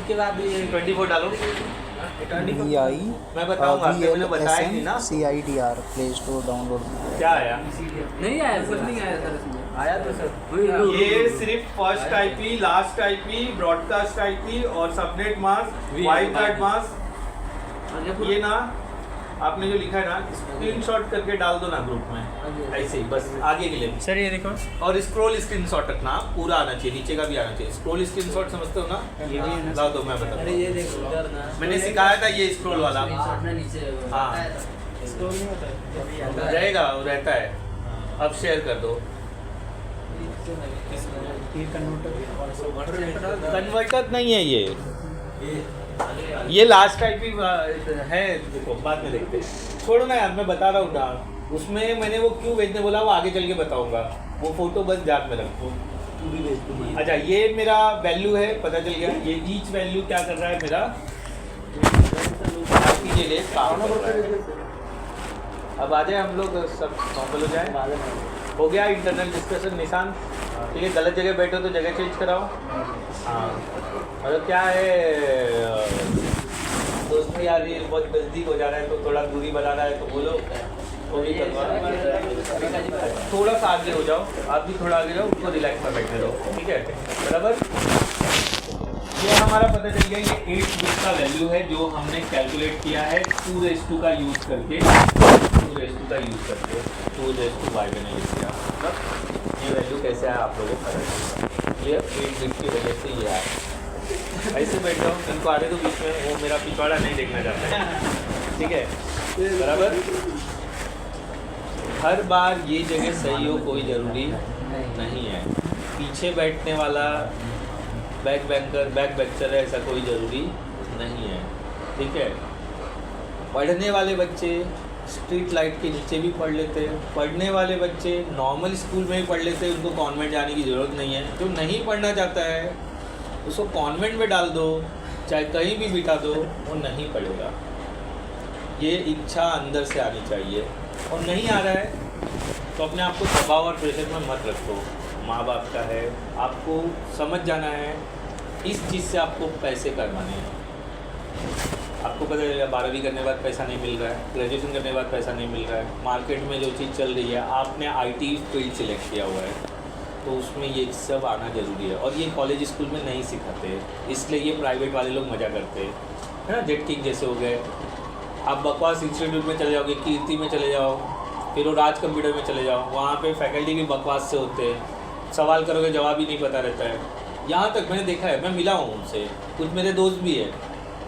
के बाद 24 डालो। मैं बताऊंगा, आपने बताया नहीं ना। CIDR play store download. क्या आया? नहीं आया, कुछ नहीं आया सर इसमें। आया तो सर ये सिर्फ first IP, last IP, broadcast IP और subnet mask, wild card mask, ये ना आपने जो लिखा है ना स्क्रीनशॉट करके डाल दो ना ग्रुप में, ऐसे ही बस आगे के लिए। सर ये देखो, और स्क्रॉल स्क्रीनशॉट रखना, पूरा आना चाहिए, नीचे का भी आना चाहिए। स्क्रॉल स्क्रीनशॉट समझते हो ना? डाल दो, मैं बता अरे ये देखो उधर ना, मैंने सिखाया था ये स्क्रॉल वाला। स्क्रीनशॉट में नीचे हाँ स्क्रॉल नहीं होता है। रहेगा, वो रहता है। अब शेयर कर दो। कन्वर्टर नहीं है ये लास्ट टाइप ही है। देखो बाद में देखते हैं, छोड़ो ना यार, मैं बता रहा हूँ ना। उसमें मैंने वो क्यों भेजने बोला वो आगे चल के बताऊंगा। वो फोटो बस याद में रखो। अच्छा ये मेरा वैल्यू है, पता चल गया। ये ईच वैल्यू क्या कर रहा है मेरा के लिए काम कर रहा है। अब आ जाए हम लोग, सब नॉर्मल हो जाए। हो गया इंटरनल डिस्कशन निशान। ठीक है, गलत जगह बैठो तो जगह चेंज कराओ। हाँ मतलब क्या है दोस्त में यार, ये बहुत नज़दीक हो जा रहा है तो थोड़ा दूरी बना रहा है तो बोलो वो भी करवा। थोड़ा सा आगे हो जाओ, आप भी थोड़ा आगे जाओ, उसको रिलैक्स में बैठने दो। ठीक है बराबर। ये हमारा पता चल गया, ये 8 बिट का वैल्यू है जो हमने कैलकुलेट किया है 2:2 का यूज़ करके। 2:2 का यूज़ करके 2:2 मैंने यूज़ किया। मतलब ये वैल्यू कैसे आया आप लोगों को पता चलेगा। ये 8 बिट की वजह से ये आया। ऐसे बैठ जाओ, इनको आने दो बीच में, वो मेरा पिछवाड़ा नहीं देखना चाहता है। ठीक है बराबर। हर बार ये जगह सही हो कोई ज़रूरी नहीं है। पीछे बैठने वाला बैक बेंचर है, ऐसा कोई ज़रूरी नहीं है। ठीक है, पढ़ने वाले बच्चे स्ट्रीट लाइट के नीचे भी पढ़ लेते हैं। पढ़ने वाले बच्चे नॉर्मल स्कूल में भी पढ़ लेते हैं, उनको कॉन्वेंट जाने की ज़रूरत नहीं है। जो नहीं पढ़ना चाहता है उसको कॉन्वेंट में डाल दो, चाहे कहीं भी बिठा दो, वो नहीं पढ़ेगा। ये इच्छा अंदर से आनी चाहिए। और नहीं आ रहा है तो अपने आप को दबाव और प्रेशर में मत रखो। माँ बाप का है, आपको समझ जाना है इस चीज़ से आपको पैसे करवाने हैं। आपको पता है 12वीं करने के बाद पैसा नहीं मिल रहा है, ग्रेजुएशन करने के बाद पैसा नहीं मिल रहा है, मार्केट में जो चीज़ चल रही है, आपने IT फील्ड सिलेक्ट किया हुआ है तो उसमें ये सब आना ज़रूरी है। और ये कॉलेज स्कूल में नहीं सिखाते, इसलिए ये प्राइवेट वाले लोग मज़ा करते हैं, है ना। जेट किंग जैसे हो गए। आप बकवास इंस्टीट्यूट में चले जाओगे, कीर्ति में चले जाओ, फिर वो राज कंप्यूटर में चले जाओ, वहाँ पे फैकल्टी भी बकवास से होते हैं। सवाल करोगे जवाब ही नहीं पता रहता है। यहाँ तक मैंने देखा है, मैं मिला हूँ उनसे, कुछ मेरे दोस्त भी है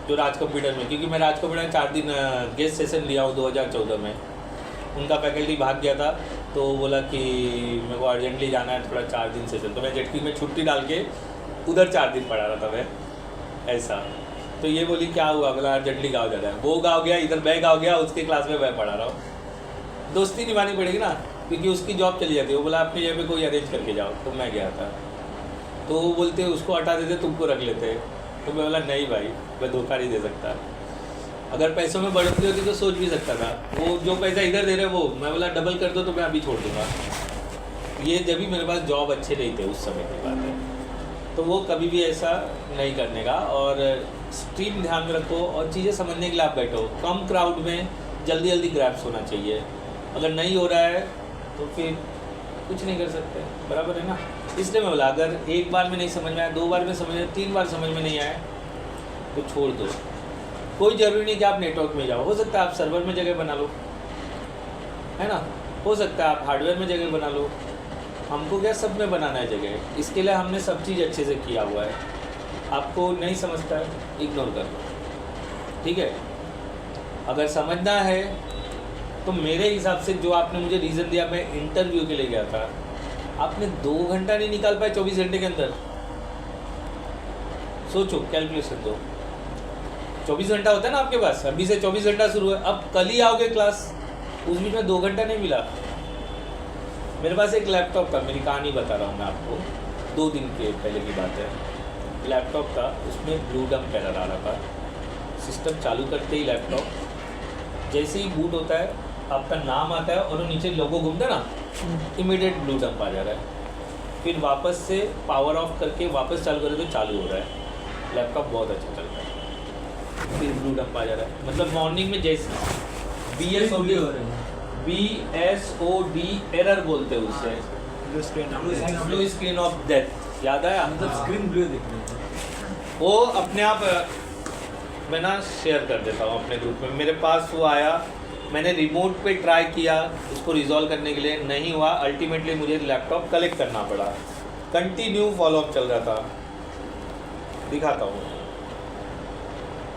जो राज कंप्यूटर में, क्योंकि मैं राज कंप्यूटर में 4 दिन गेस्ट सेशन लिया हूँ 2014 में। उनका फैकल्टी भाग गया था तो बोला कि मेरे को अर्जेंटली जाना है थोड़ा 4 दिन सेशन, तो मैं जेटकी में छुट्टी डाल के उधर 4 दिन पढ़ा रहा था मैं ऐसा। तो ये बोली क्या हुआ, बोला अर्जेंटली गाँव जा रहा है। वो गाँव गया, इधर मैं गाँव गया, उसके क्लास में मैं पढ़ा रहा हूँ। दोस्ती निभानी पड़ेगी ना, क्योंकि उसकी जॉब चली जाती है। वो बोला अपनी जगह पे कोई अरेंज करके जाओ, तो मैं गया था। तो वो बोलते उसको हटा देते, तुमको रख लेते। तो मैं बोला नहीं भाई, मैं धोखा नहीं दे सकता। अगर पैसों में बढ़ोतरी होती तो सोच भी सकता था। वो जो पैसा इधर दे रहे वो मैं बोला डबल कर दो तो मैं अभी छोड़ दूँगा। ये जब भी मेरे पास जॉब अच्छे नहीं थे उस समय की बात है। तो वो कभी भी ऐसा नहीं करने का। और स्ट्रीम ध्यान में रखो और चीज़ें समझने के लिए आप बैठो। कम क्राउड में जल्दी जल्दी ग्रैप्स होना चाहिए। अगर नहीं हो रहा है तो फिर कुछ नहीं कर सकते, बराबर है ना। इसलिए मैं बोला अगर एक बार में नहीं समझ में आया, 2 बार में समझ में, 3 बार समझ में नहीं आया तो छोड़ दो। कोई ज़रूरी नहीं कि आप नेटवर्क में जाओ। हो सकता है आप सर्वर में जगह बना लो, है ना। हो सकता है आप हार्डवेयर में जगह बना लो। हमको क्या सब में बनाना है जगह, इसके लिए हमने सब चीज़ अच्छे से किया हुआ है। आपको नहीं समझता है इग्नोर कर लो, ठीक है। अगर समझना है तो मेरे हिसाब से जो आपने मुझे रीज़न दिया, मैं इंटरव्यू के लिए गया था, आपने 2 घंटा नहीं निकाल पाए 24 घंटे के अंदर। सोचो, कैलकुलेशन दो। 24 घंटा होता है ना आपके पास, अभी से 24 घंटा शुरू है, अब कल ही आओगे क्लास, उस बीच में 2 घंटा नहीं मिला। मेरे पास एक लैपटॉप था, मेरी कहानी बता रहा हूँ मैं आपको, 2 दिन के पहले की बात है। लैपटॉप था, उसमें ब्लू डंप एरर आ रहा था। सिस्टम चालू करते ही लैपटॉप जैसे ही बूट होता है, आपका नाम आता है और वो नीचे लोगो घूमता है ना, इमीडिएट ब्लू डंप आ जा रहा है। फिर वापस से पावर ऑफ करके वापस चालू करें तो चालू हो रहा है, लैपटॉप बहुत अच्छा चल रहा है। फिर ब्लू डंप आ जा रहा है, मतलब मॉर्निंग में जैसे BSOD हो रहे हैं। BSOD एरर बोलते हैं उससे, ब्लू स्क्रीन ऑफ डेथ, याद आया? मतलब स्क्रीन ब्लू दिख रही है। वो अपने आप मैं ना शेयर कर देता हूँ अपने ग्रुप में। मेरे पास वो आया, मैंने रिमोट पे ट्राई किया उसको रिजॉल्व करने के लिए, नहीं हुआ। अल्टीमेटली मुझे लैपटॉप कलेक्ट करना पड़ा, कंटिन्यू फॉलोअप चल रहा था। दिखाता हूँ,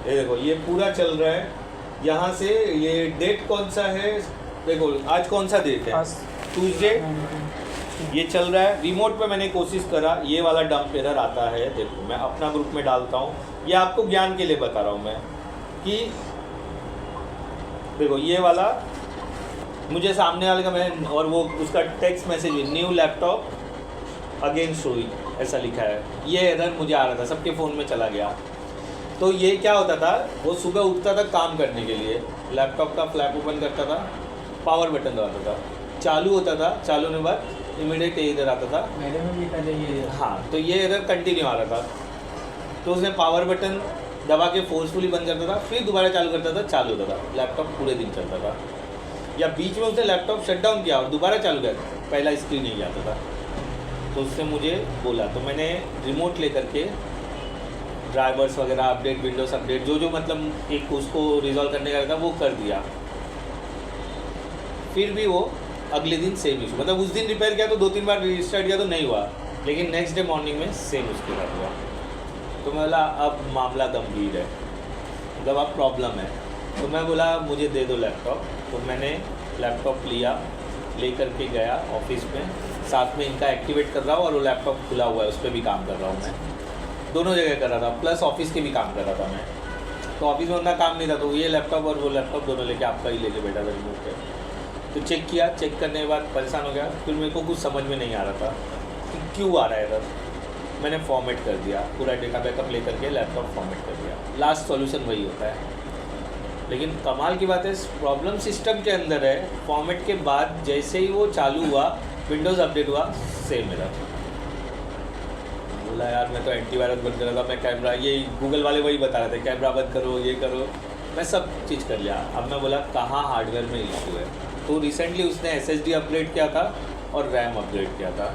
ये देखो ये पूरा चल रहा है। यहाँ से ये डेट कौन सा है, देखो आज कौन सा डेट है, ट्यूसडे। ये चल रहा है। रिमोट पे मैंने कोशिश करा, ये वाला डंप एरर आता है। देखो मैं अपना ग्रुप में डालता हूँ, ये आपको ज्ञान के लिए बता रहा हूँ मैं कि देखो ये वाला मुझे सामने वाले का मैं, और वो उसका text message new laptop again showing ऐसा लिखा है। ये एरर मुझे आ रहा था, सबके फ़ोन में चला गया। तो ये क्या होता था, वो सुबह उठता था काम करने के लिए, लैपटॉप का फ्लैप ओपन करता था, पावर बटन दबाता था, चालू होता था, चालू होने के बाद इमीडिएट इधर आता था। मेरे में भी पहले ये हाँ, तो ये एरर कंटिन्यू आ रहा था। तो उसने पावर बटन दबा के फोर्सफुली बंद करता था, फिर दोबारा चालू करता था, चालू होता था, लैपटॉप पूरे दिन चलता था। या बीच में उसने लैपटॉप शट डाउन किया और दोबारा चालू किया, पहला स्क्रीन नहीं आता था। तो उसने मुझे बोला, तो मैंने रिमोट लेकर के ड्राइवर्स वगैरह अपडेट, विंडोज़ अपडेट, जो जो मतलब एक उसको रिजॉल्व करने का था वो कर दिया। फिर भी वो अगले दिन सेम इशू, मतलब उस दिन रिपेयर किया तो 2-3 बार रिस्टार्ट किया तो नहीं हुआ, लेकिन नेक्स्ट डे मॉर्निंग में सेम उसके साथ हुआ। तो मैं बोला अब मामला गंभीर है, मतलब अब प्रॉब्लम है। तो मैं बोला मुझे दे दो लैपटॉप। तो मैंने लैपटॉप लिया, लेकर के गया ऑफिस में, साथ में इनका एक्टिवेट कर रहा हूँ और वो लैपटॉप खुला हुआ है, उस पर भी काम कर रहा हूँ मैं, दोनों जगह कर रहा था, प्लस ऑफिस के भी काम कर रहा था मैं। तो ऑफिस में उतना काम नहीं था, तो ये लैपटॉप और वो लैपटॉप दोनों लेके आपका ही लेके बैठा था रिमोट पे। तो चेक किया, चेक करने के बाद परेशान हो गया। फिर मेरे को कुछ समझ में नहीं आ रहा था कि क्यों आ रहा है एरर। मैंने फॉर्मेट कर दिया, पूरा डेटा बैकअप लेकर के लैपटॉप फॉर्मेट कर दिया। लास्ट सॉल्यूशन वही होता है। लेकिन कमाल की बात है, प्रॉब्लम सिस्टम के अंदर है। फॉर्मेट के बाद जैसे ही वो चालू हुआ, विंडोज़ अपडेट हुआ, सेम एरर। बोला यार मैं तो एंटीवायरस बंद कर रहा था, मैं कैमरा, ये गूगल वाले वही बता रहे थे कैमरा बंद करो, ये करो, मैं सब चीज़ कर लिया। अब मैं बोला कहाँ हार्डवेयर में इशू है। तो रिसेंटली उसने SSD अपग्रेड किया था और रैम अपग्रेड किया था।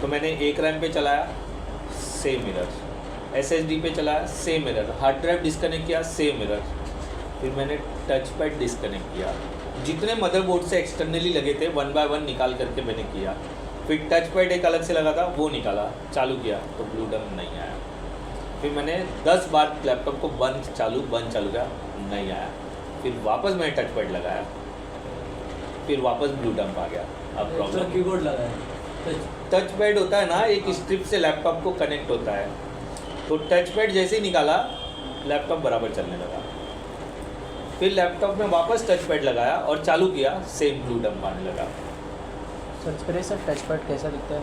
तो मैंने एक रैम पे चलाया, सेम एरर, SSD पे चलाया, same error, hard drive disconnect किया, सेम एरर। फिर मैंने टच पैड डिस्कनेक्ट किया, जितने मदरबोर्ड से एक्सटर्नली लगे थे 1 बाय 1 निकाल करके मैंने किया। फिर टच पैड एक अलग से लगा था, वो निकाला, चालू किया तो ब्लू डंप नहीं आया। फिर मैंने 10 बार लैपटॉप को बंद चालू किया, नहीं आया। फिर वापस मैंने टच पैड लगाया, फिर वापस ब्लू डंप आ गया। अब प्रॉब्लम कीबोर्ड लगा है, टच पैड होता है ना, एक स्ट्रिप से लैपटॉप को कनेक्ट होता है। तो टच पैड जैसे ही निकाला, लैपटॉप बराबर चलने लगा। फिर लैपटॉप में वापस टच पैड लगाया और चालू किया, सेम ब्लू डंप आने लगा। सर्च करें सर टच पैड कैसा दिखता है।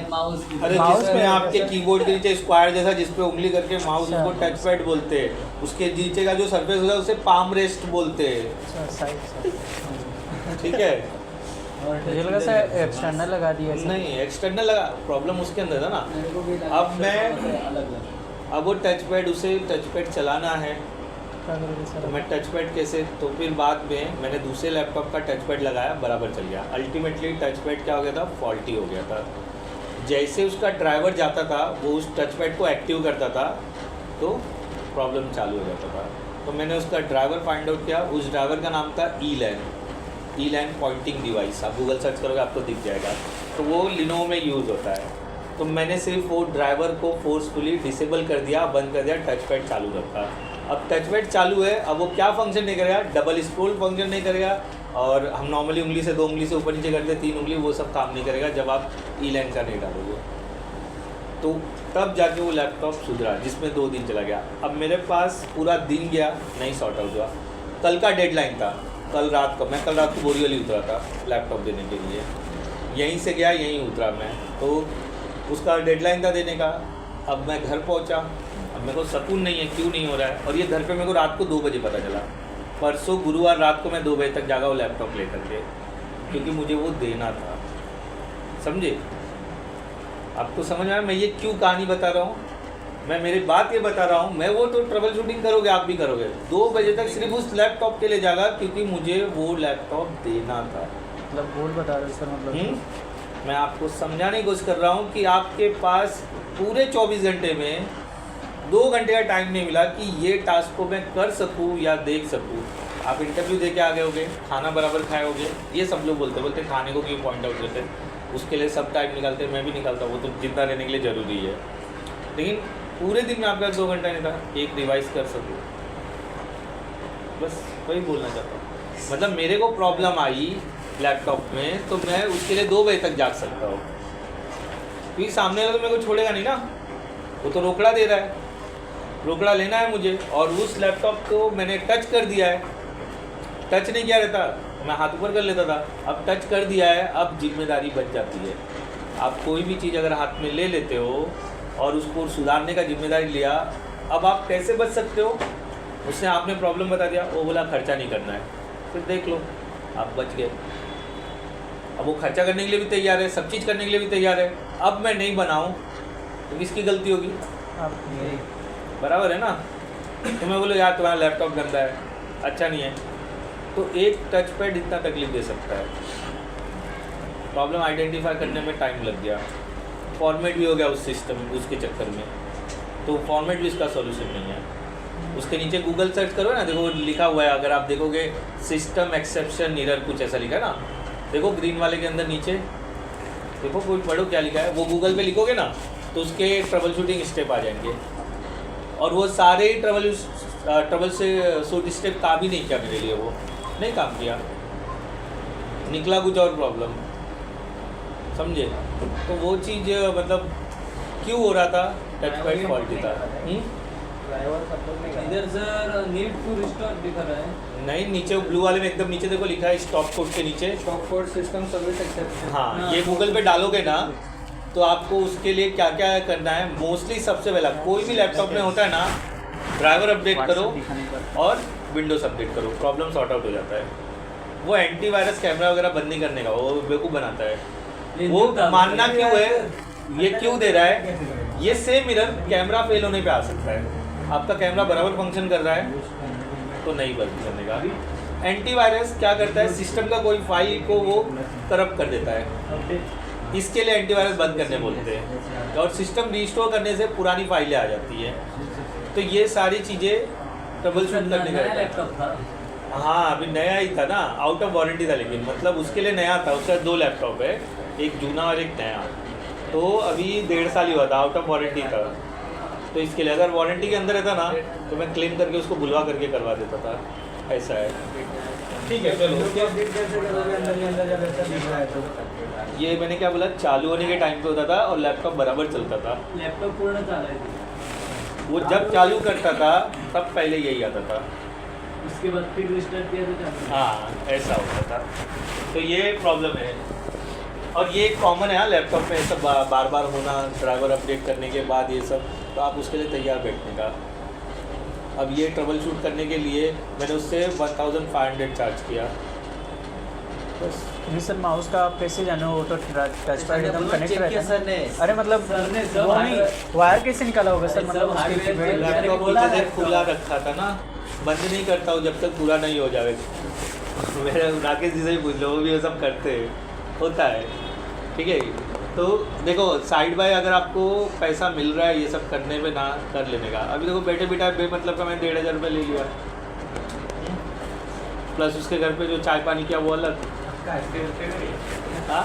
माउस अरे माउस जिसमें में आपके कीबोर्ड के नीचे स्क्वायर जैसा जिसपे उंगली करके माउस, अच्छा। उसको टच पैड बोलते हैं। उसके नीचे का जो सरफेस होता है उसे पाम रेस्ट बोलते हैं, साइड ठीक है। मुझे लगा सर एक्सटर्नल लगा दिया सर। नहीं, एक्सटर्नल लगा, प्रॉब्लम उसके अंदर था ना। अब वो टच पैड, उसे टच पैड चलाना है, क्या करोगे तो सर? मैं टच पैड कैसे, तो फिर बाद में मैंने दूसरे लैपटॉप का टच पैड लगाया, बराबर चल गया। अल्टीमेटली टच पैड क्या हो गया था, फॉल्टी हो गया था। जैसे उसका ड्राइवर जाता था, वो उस टच पैड को एक्टिव करता था तो प्रॉब्लम चालू हो जाता था। तो मैंने उसका ड्राइवर फाइंड आउट किया। उस ड्राइवर का नाम था E-LAN पॉइंटिंग डिवाइस। आप गूगल सर्च करोगे आपको दिख जाएगा। तो वो लिनोवो में यूज़ होता है। तो मैंने सिर्फ वो ड्राइवर को फोर्सफुली डिसेबल कर दिया, बंद कर दिया, टच पैड चालू रखा। अब टच पैड चालू है, अब वो क्या फंक्शन नहीं करेगा, डबल स्क्रोल फंक्शन नहीं करेगा, और हम नॉर्मली उंगली से 2 उंगली से ऊपर नीचे करते 3 उंगली, वो सब काम नहीं करेगा जब आप E-LAN का नहीं डालोगे। तो तब जाके वो लैपटॉप सुधरा, जिसमें 2 दिन चला गया। अब मेरे पास पूरा दिन गया, नहीं सॉर्ट आउट हुआ। कल का डेडलाइन था, कल रात को बोरीवली उतरा था लैपटॉप देने के लिए। यहीं से गया, यहीं उतरा मैं, तो उसका डेडलाइन था देने का। अब मैं घर पहुंचा, अब मेरे को सुकून नहीं है, क्यों नहीं हो रहा है। और ये घर पे मेरे को रात को 2 बजे पता चला। परसों गुरुवार रात को मैं 2 बजे तक जागा वो लैपटॉप लेकर के, क्योंकि मुझे वो देना था। समझे? आपको समझ में आया मैं ये क्यों कहानी बता रहा हूँ? मैं मेरी बात ये बता रहा हूँ, मैं वो तो ट्रबल शूटिंग करोगे, आप भी करोगे। 2 बजे तक सिर्फ उस लैपटॉप के लिए जागा क्योंकि मुझे वो लैपटॉप देना था। मतलब बोल बता रहे हो सर, मतलब मैं आपको समझाने की कोशिश कर रहा हूँ कि आपके पास पूरे 24 घंटे में 2 घंटे का टाइम नहीं मिला कि ये टास्क को मैं कर सकूँ या देख सकूँ। आप इंटरव्यू दे के आ गए होगे, खाना बराबर खाए होगे, ये सब लोग बोलते खाने को क्यों पॉइंट आउट करते, उसके लिए सब टाइम निकालते, मैं भी निकालता, वो तो जिंदा रहने के लिए ज़रूरी है। लेकिन पूरे दिन में आपका 2 घंटा नहीं था एक रिवाइज कर सकूँ, बस वही बोलना चाहता हूँ। मतलब मेरे को प्रॉब्लम आई लैपटॉप में तो मैं उसके लिए 2 बजे तक जाग सकता हूँ क्योंकि सामने वाला तो मेरे को छोड़ेगा नहीं ना, वो तो रोकड़ा दे रहा है, रोकड़ा लेना है मुझे। और उस लैपटॉप को मैंने टच कर दिया है, टच नहीं किया रहता मैं हाथ ऊपर कर लेता था, अब टच कर दिया है, अब जिम्मेदारी बच जाती है। आप कोई भी चीज़ अगर हाथ में ले लेते हो और उसको सुधारने का जिम्मेदारी लिया, अब आप कैसे बच सकते हो? उसने आपने प्रॉब्लम बता दिया, वो बोला खर्चा नहीं करना है, फिर देख लो आप बच गए। अब वो खर्चा करने के लिए भी तैयार है, सब चीज़ करने के लिए भी तैयार है, अब मैं नहीं बनाऊँ तो किसकी गलती होगी? आप बराबर है ना? तो मैं बोलो यार तुम्हारा लैपटॉप गंदा है, अच्छा नहीं है, तो एक टच पैड इतना तकलीफ दे सकता है। प्रॉब्लम आइडेंटिफाई करने में टाइम लग गया, फॉर्मेट भी हो गया उस सिस्टम उसके चक्कर में, तो फॉर्मेट भी इसका सॉल्यूशन नहीं है। उसके नीचे गूगल सर्च करो ना, देखो लिखा हुआ है, अगर आप देखोगे सिस्टम एक्सेप्शन एरर कुछ ऐसा लिखा है ना, देखो ग्रीन वाले के अंदर नीचे देखो, कोई पढ़ो क्या लिखा है, वो गूगल पे लिखोगे ना तो उसके ट्रबल शूटिंग स्टेप आ जाएंगे। और वो सारे ट्रबल से शूट स्टेप काम ही नहीं किया मेरे लिए, वो नहीं काम किया, निकला कुछ और प्रॉब्लम, समझे? तो वो चीज़ मतलब क्यों हो रहा था? टच पैड फॉल्टी था। इधर सर नीड टू रिस्टोर दिखा रहा है। नहीं, नीचे ब्लू वाले में एकदम नीचे देखो लिखा है स्टॉप कोड के नीचे, stop code system service exception. हाँ, ये गूगल पे डालोगे ना तो आपको उसके लिए क्या क्या करना है, मोस्टली सबसे पहला कोई भी लैपटॉप में होता है ना, ड्राइवर अपडेट करो और विंडोज अपडेट करो, प्रॉब्लम सॉर्ट आउट हो जाता है। वो एंटीवायरस कैमरा वगैरह बंद नहीं करने का, वो बेवकूफ़ बनाता है। वो मानना क्यों है, ये क्यों दे रहा है? ये सेम मिरर कैमरा फेल होने पे आ सकता है, आपका कैमरा बराबर फंक्शन कर रहा है तो नहीं बंद करने का। एंटीवायरस क्या करता है, सिस्टम का कोई फाइल को वो करप्ट कर देता है, इसके लिए एंटीवायरस बंद करने बोलते हैं, और सिस्टम रिस्टोर करने से पुरानी फाइलें आ जाती हैं। तो ये सारी चीज़ें ट्रबल शूट करने का लैपटॉप था। हाँ, अभी नया ही था ना, आउट ऑफ वारंटी था, लेकिन मतलब उसके लिए नया था, उसका 2 लैपटॉप है, एक जूना और एक नया। तो अभी 1.5 साल ही हुआ था, आउट ऑफ वारंटी था, तो इसके लिए अगर वारंटी के अंदर रहता ना तो मैं क्लेम करके उसको बुलवा करके करवा देता था, ऐसा है। ठीक है, चलो ये मैंने क्या बोला, चालू होने के टाइम पे होता था और लैपटॉप बराबर चलता था। लैपटॉप पूर्ण चाल रही थी, वो जब चालू करता था तब पहले यही आता था, उसके बाद फिर रिस्टार्ट किया तो चालू। हाँ, ऐसा होता था। तो ये प्रॉब्लम है, और ये कॉमन है लैपटॉप में सब बार बार होना, ड्राइवर अपडेट करने के बाद ये सब, तो आप उसके लिए तैयार बैठने का। अब ये ट्रबल शूट करने के लिए मैंने उससे 1500 चार्ज किया बस। जी सर, माउस का आप कैसे जाने, वो तो टच पैड एकदम कनेक्ट रहता है सर ने, ना? अरे मतलब सर ने सब वो नहीं, वायर कैसे निकाला होगा सर? मतलब सब उसके हार्डवेयर कीपैड- लैपटॉप बोला जैसे है, खुला रखा था ना, बंद नहीं करता हूँ जब तक पूरा नहीं हो जाए। मेरे राकेश जी से ही पूछ लो, वो भी ये सब करते हैं, होता है, ठीक है। तो देखो साइड बाय अगर आपको पैसा मिल रहा है ये सब करने में, ना कर लेने का। अभी देखो बैठे बिठा बेमतलब का मैंने 1500 रुपये ले लिया, प्लस उसके घर पे जो चाय पानी किया वो अलग। हाँ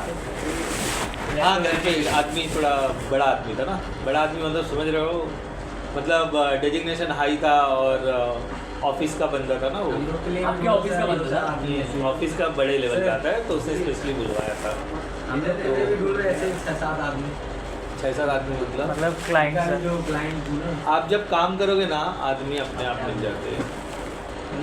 हाँ, घर पे आदमी थोड़ा बड़ा आदमी था ना, बड़ा आदमी मतलब समझ रहे हो, मतलब डेजिग्नेशन हाई था और ऑफिस का बंदा था ना वो, आपके ऑफिस का बंदा था? ऑफिस का बड़े लेवल का आता है, तो उसने स्पेशली बुलवाया था। 6-7 आदमी, 6-7 आदमी मतलब क्लाइंट सर। जो क्लाइंट आप जब काम करोगे ना, आदमी अपने आप मिल जाते हैं,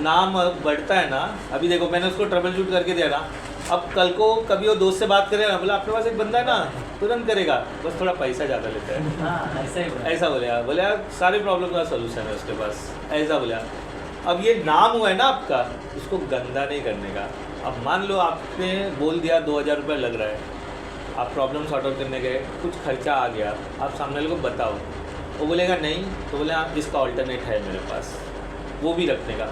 नाम बढ़ता है ना। अभी देखो मैंने उसको ट्रबल शूट करके दिया ना, अब कल को कभी वो दोस्त से बात करेगा, बोला आपके पास एक बंदा है ना, तुरंत करेगा, बस थोड़ा पैसा ज़्यादा लेता है। हाँ, ऐसा ही बोला। ऐसा बोले यार सारे प्रॉब्लम का सोल्यूशन है उसके पास, ऐसा बोला। अब ये नाम हुआ है ना आपका, उसको गंदा नहीं करने का। अब मान लो आपने बोल दिया 2000 रुपये लग रहा है, आप प्रॉब्लम सॉर्ट आउट करने गए, कुछ खर्चा आ गया, आप सामने वाले को बताओ, वो बोलेगा नहीं, तो बोले हाँ इसका ऑल्टरनेट है मेरे पास, वो भी रखने का।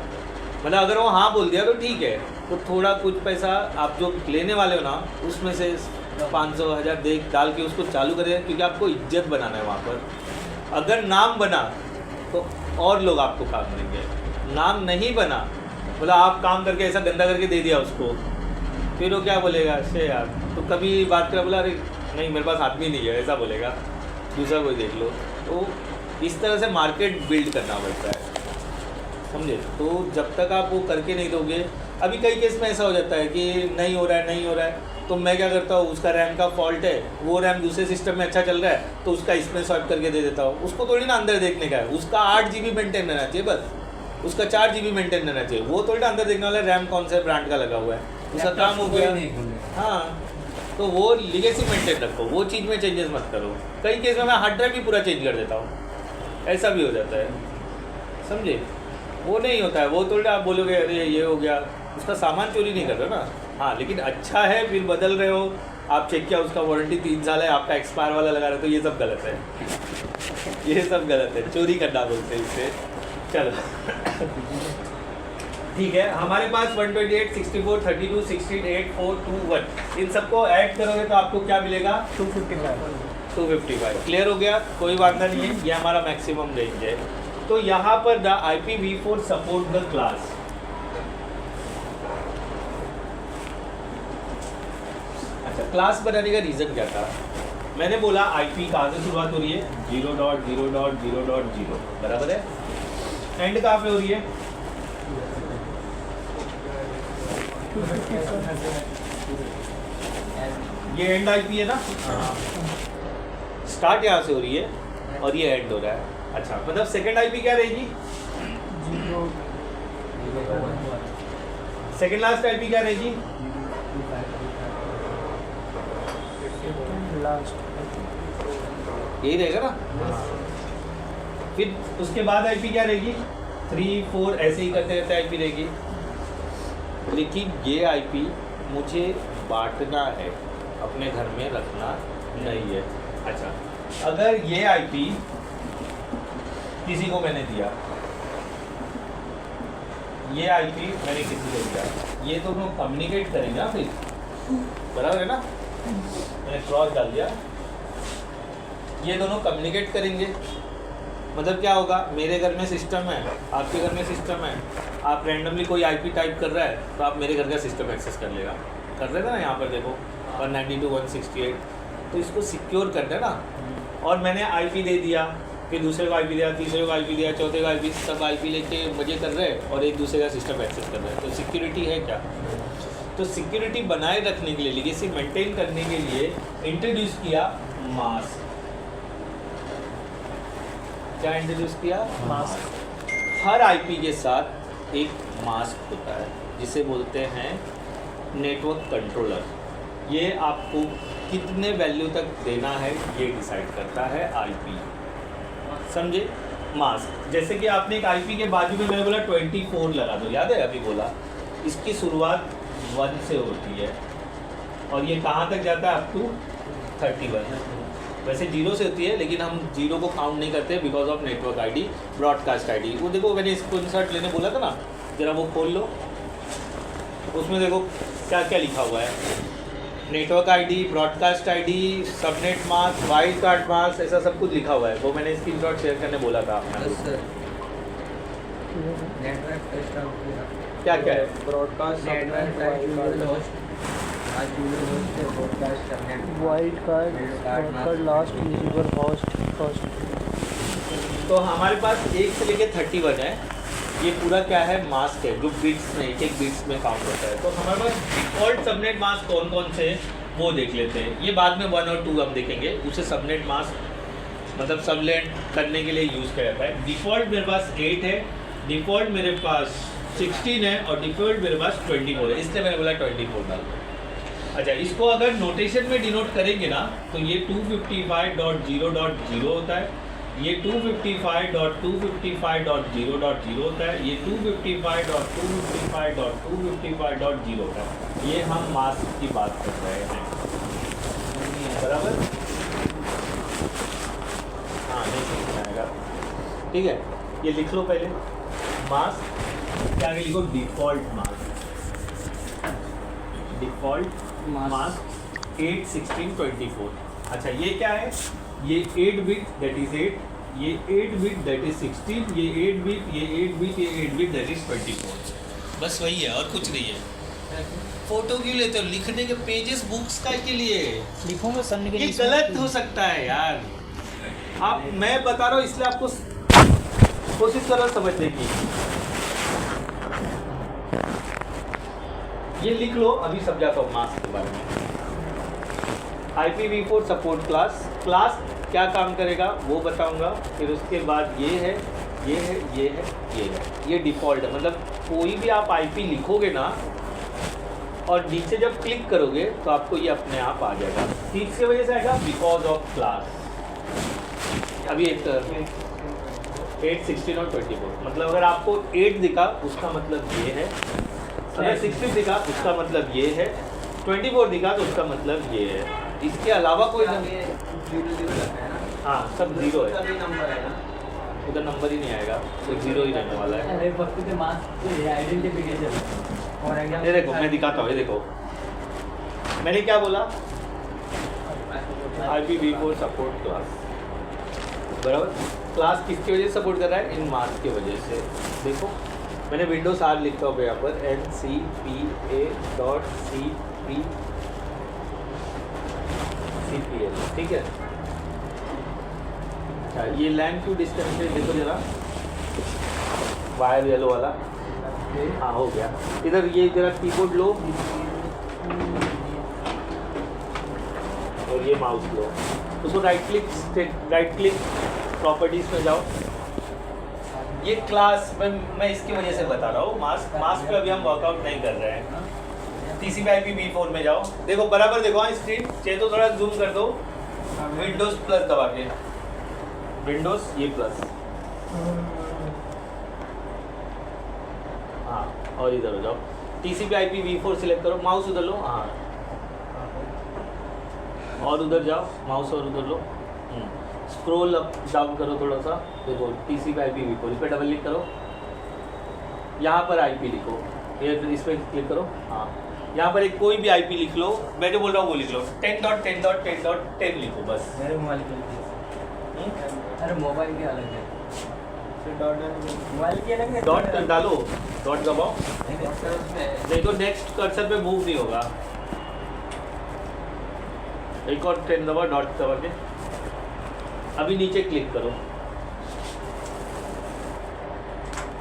मतलब अगर वो हाँ बोल दिया तो ठीक है, तो थोड़ा कुछ पैसा आप जो लेने वाले हो ना उसमें से 500-1000 दे डाल के उसको चालू करें, क्योंकि आपको इज्जत बनाना है वहाँ पर। अगर नाम बना तो और लोग आपको काम देंगे, नाम नहीं बना, बोला आप काम करके ऐसा गंदा करके दे दिया उसको, फिर वो क्या बोलेगा, से यार तो कभी बात कर, बोला अरे नहीं मेरे पास आदमी नहीं है, ऐसा बोलेगा, दूसरा कोई देख लो। तो इस तरह से मार्केट बिल्ड करना पड़ता है, समझे। तो जब तक आप वो करके नहीं दोगे, अभी कई केस में ऐसा हो जाता है कि नहीं हो रहा है, तो मैं क्या करता हूँ, उसका रैम का फॉल्ट है, वो रैम दूसरे सिस्टम में अच्छा चल रहा है तो उसका इसमें स्वैप करके दे देता हूँ। उसको थोड़ी ना अंदर देखने का है, उसका 8 GB मेंटेन रहना चाहिए, बस उसका 4 GB मेंटेन रहना चाहिए, वो थोड़ी ना अंदर देखने वाला रैम कौन से ब्रांड का लगा हुआ है, उसका काम हो गया। हाँ, तो वो लिगेसी मेंटेन रखो, वो चीज़ में चेंजेस मत करो। कई केस में मैं हार्ड ड्राइव भी पूरा चेंज कर देता हूँ, ऐसा भी हो जाता है, समझे। वो नहीं होता है, वो थोड़ा आप बोलोगे अरे ये हो गया, उसका सामान चोरी नहीं कर रहे हो ना। हाँ, लेकिन अच्छा है फिर बदल रहे हो, आप चेक किया उसका वारंटी 3 साल है, आपका एक्सपायर वाला लगा रहे हो, तो ये सब गलत है, ये सब गलत है, चोरी करना बोलते हैं इससे। चलो ठीक है, हमारे पास 128, 64, 32, 16, 8, 4, 2, 1 इन सबको ऐड करोगे तो आपको क्या मिलेगा, 255। क्लियर हो गया, कोई बात नहीं है, ये हमारा मैक्सिमम रेंज है। तो यहाँ पर the IPv4 support the class, अच्छा क्लास बनाने का रीज़न क्या था, मैंने बोला IP कहाँ से शुरुआत हो रही है, 0.0.0.0 बराबर है, एंड कहाँ पे हो रही है, ये एंड IP है ना, स्टार्ट यहाँ से हो रही है और ये एंड हो रहा है। अच्छा, मतलब सेकंड IP क्या रहेगी, सेकंड लास्ट IP क्या रहेगी, यही रहेगा ना। फिर उसके बाद IP क्या रहेगी, 3, 4 ऐसे ही करते रहते IP रहेगी। लेकिन ये IP मुझे बांटना है, अपने घर में रखना नहीं है। अच्छा, अगर ये IP किसी को मैंने दिया, ये IP मैंने किसी को दिया, ये तो लोग कम्युनिकेट करेंगे ना फिर, बराबर है ना, मैंने क्रॉस डाल दिया, ये दोनों कम्युनिकेट करेंगे। मतलब क्या होगा, मेरे घर में सिस्टम है, आपके घर में सिस्टम है, आप रैंडमली कोई IP टाइप कर रहा है तो आप मेरे घर का सिस्टम एक्सेस कर लेगा, कर रहे थे ना, यहाँ पर देखो 192.168, तो इसको सिक्योर करना है ना। और मैंने IP दे दिया, फिर दूसरे को IP दिया, तीसरे को IP दिया, चौथे को IP, सब IP लेके मजे कर रहे हैं और एक दूसरे का सिस्टम एक्सेस कर रहे हैं, तो सिक्योरिटी है क्या। तो सिक्योरिटी बनाए रखने के लिए, लीगेसी मेंटेन करने के लिए इंट्रोड्यूस किया मास्क। क्या इंट्रोड्यूस किया, मास्क। हर IP के साथ एक मास्क होता है जिसे बोलते हैं नेटवर्क कंट्रोलर। ये आपको कितने वैल्यू तक देना है ये डिसाइड करता है IP, समझे। मास्क, जैसे कि आपने एक IP के बाजू में मैंने बोला 24 लगा दो, याद है अभी बोला, इसकी शुरुआत 1 से होती है और ये कहाँ तक जाता है, अप टू 31। वैसे 0 से होती है, लेकिन हम 0 को काउंट नहीं करते because of network ID, broadcast ID। वो देखो मैंने स्क्रीनशॉट लेने बोला था ना, जरा वो खोल लो, उसमें देखो क्या क्या लिखा हुआ है, network ID, broadcast ID, subnet mask, wild card mask, ऐसा सब कुछ लिखा हुआ है। वो मैंने स्क्रीनशॉट शेयर करने बोला था आपने। क्या क्या है, broadcast, wild card, broadcast, last receiver, host first. तो हमारे पास 1 से लेके 31 है, ये पूरा क्या है, मास्क है जो बिट्स में, एक बिट्स में काउंट होता है। तो हमारे पास डिफ़ॉल्ट सबनेट मास्क कौन कौन से वो देख लेते हैं, ये बाद में 1 और 2 हम देखेंगे। उसे सबनेट मास्क मतलब सबनेट करने के लिए यूज़ किया जाता है। डिफ़ॉल्ट मेरे पास 8 है, डिफ़ॉल्ट मेरे पास 16 है और डिफ़ॉल्ट मेरे पास 24 है, इसलिए मैंने बोला 24 डाल दो। अच्छा, इसको अगर नोटेशन में डिनोट करेंगे ना तो ये 255.0.0 होता है, ये 255.255.0.0 होता है, ये 255.255.255.0 होता है। ये हम मास्क की बात कर रहे हैं। बराबर। हाँ नहीं समझ में आएगा, ठीक है। ये लिख लो पहले, मास्क के आगे लिखो डिफ़ॉल्ट मास्क, डिफ़ॉल्ट मास्क 8, 16, 24। अच्छा ये क्या है, ये 8 बिट दैट इज 8, ये 8 बिट दैट इज 16, ये 8 बिट, ये 8 बिट, ये 8 बिट दैट इज 24। बस वही है और कुछ नहीं है। फोटो क्यों लेते हो, लिखने के पेजेस बुक्स का के लिए, लिखूंगा सर के ये लिए। गलत हो सकता है यार। आप, मैं बता रहा हूँ इसलिए आपको कोशिश करो समझने की। ये लिख लो, अभी समझाता हूँ मास्क के बारे में। IPv4 सपोर्ट क्लास, क्लास क्या काम करेगा वो बताऊंगा, फिर उसके बाद ये है, ये है, ये है, ये है, ये डिफ़ॉल्ट है। मतलब कोई भी आप IP लिखोगे ना और नीचे जब क्लिक करोगे तो आपको ये अपने आप आ जाएगा। किसकी वजह से आएगा, बिकॉज ऑफ क्लास। अभी एक 8, 16 और 24, मतलब अगर आपको 8 दिखा उसका मतलब ये है, अगर 16 दिखा उसका मतलब ये है, 24 दिखा तो उसका मतलब ये है। इसके अलावा कोई हाँ सब जीरो है, उधर नंबर ही नहीं आएगा, तो जीरो ही रहने वाला है। अरे वक्त के मास्क आइडेंटिफिकेशन और ये देखो मैं दिखाता हूँ, ये देखो मैंने क्या बोला, IPv4 सपोर्ट क्लास, बराबर। क्लास किसकी वजह से सपोर्ट कर रहा है, इन मास्क की वजह से। देखो मैंने विंडोज R लिखा होगा यहाँ पर, ncpa.cpl, ठीक है। अच्छा ये लैन क्यू डिस्टेंस देखो जरा, वायर येलो वाला, हाँ हो गया। इधर ये जरा कीबोर्ड लो और ये माउस लो, उसको राइट क्लिक प्रॉपर्टीज में जाओ। ये क्लास मैं इसकी वजह से बता रहा हूँ, मास्क पे अभी हम वर्कआउट नहीं कर रहे हैं। TCP/IP-v4 में जाओ, देखो बराबर देखो, हाँ स्क्रीन चाहिए तो थोड़ा जूम कर दो, विंडोज प्लस दबा के, विंडोज ये प्लस, हाँ और इधर हो जाओ, TCP/IP-v4 सिलेक्ट करो, माउस उधर लो, हाँ और उधर जाओ, माउस और उधर लो, स्क्रॉल अप डाउन करो थोड़ा सा, देखो TCP/IP-v4, इस पर डबल क्लिक करो, यहाँ पर IP लिखो, ये इस पर क्लिक करो, हाँ यहाँ पर एक कोई भी IP लिख लो, मैं जो बोल रहा हूँ वो लिख लो, 10.10.10.10 लिखो बस। मेरे मोबाइल के अरे मोबाइल के अलग है, मोबाइल के अलग है, डॉट डालो, डॉट दबाओ, देखो नेक्स्ट कर्सर पे मूव नहीं होगा, एक और 10 दबाओ, डॉट दबा के, अभी नीचे क्लिक करो,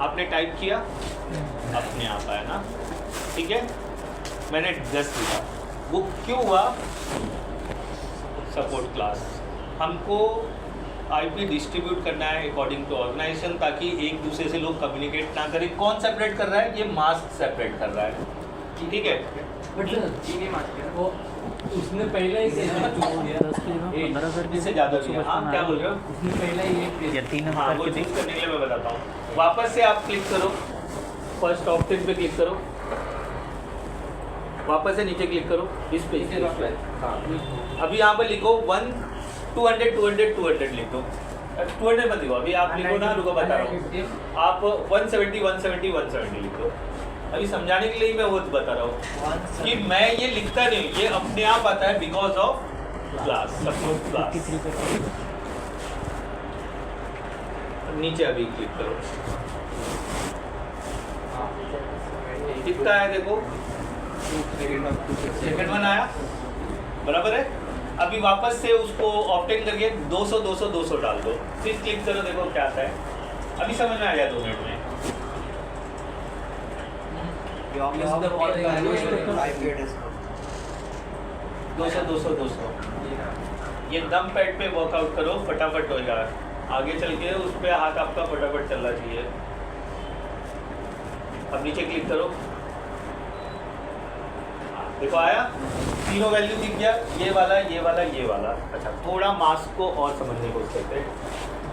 आपने टाइप किया अपने आप आया ना, ठीक है। मैंने जस्ट लिखा, वो क्यों हुआ, सपोर्ट क्लास, हमको IP डिस्ट्रीब्यूट करना है अकॉर्डिंग टू ऑर्गेनाइजेशन, ताकि एक दूसरे से लोग कम्युनिकेट ना करें। कौन सेपरेट कर रहा है, ये मास्क सेपरेट कर रहा है, ठीक है। बट वो उसने पहले ही दस की जगह 15 कर इससे ज़्यादा भी है। हाँ क्या बोल रहे हो, उसने पहले ही या 3 हाँ वो चूज करने के लिए मैं बताता हूँ। वापस से आप क्लिक करो, फर्स्ट ऑप्शन पे क्लिक करो, वापस से नीचे क्लिक करो, इस पे हाँ अभी यहाँ पर लिखो 1 200 200 200 लिख दो, 200 मत लिखो अभी, आप लिखो ना, रुको बता रहा हूँ, आप 170 170 170 लिख दो। अभी समझाने के लिए मैं वो बता रहा हूँ कि मैं ये लिखता नहीं, ये अपने आप आता है because of class, support class. नीचे अभी क्लिक करो, कितना है देखो, सेकंड वन आया, बराबर है। अभी वापस से उसको ऑप्टेन करके 200 200 200 डाल दो, फिर क्लिक करो, देखो क्या आता है। अभी समझ में आ गया 2 मिनट में। 200 200 200 ये दम पैड पे वर्कआउट करो, फटाफट हो जाए, आगे चल के उस पर हाथ आपका फटाफट चलना चाहिए। अब नीचे क्लिक करो, देखो आया, तीनों वैल्यू दिख गया, ये वाला ये वाला ये वाला। अच्छा थोड़ा मास्क को और समझने की कोशिश करते हैं।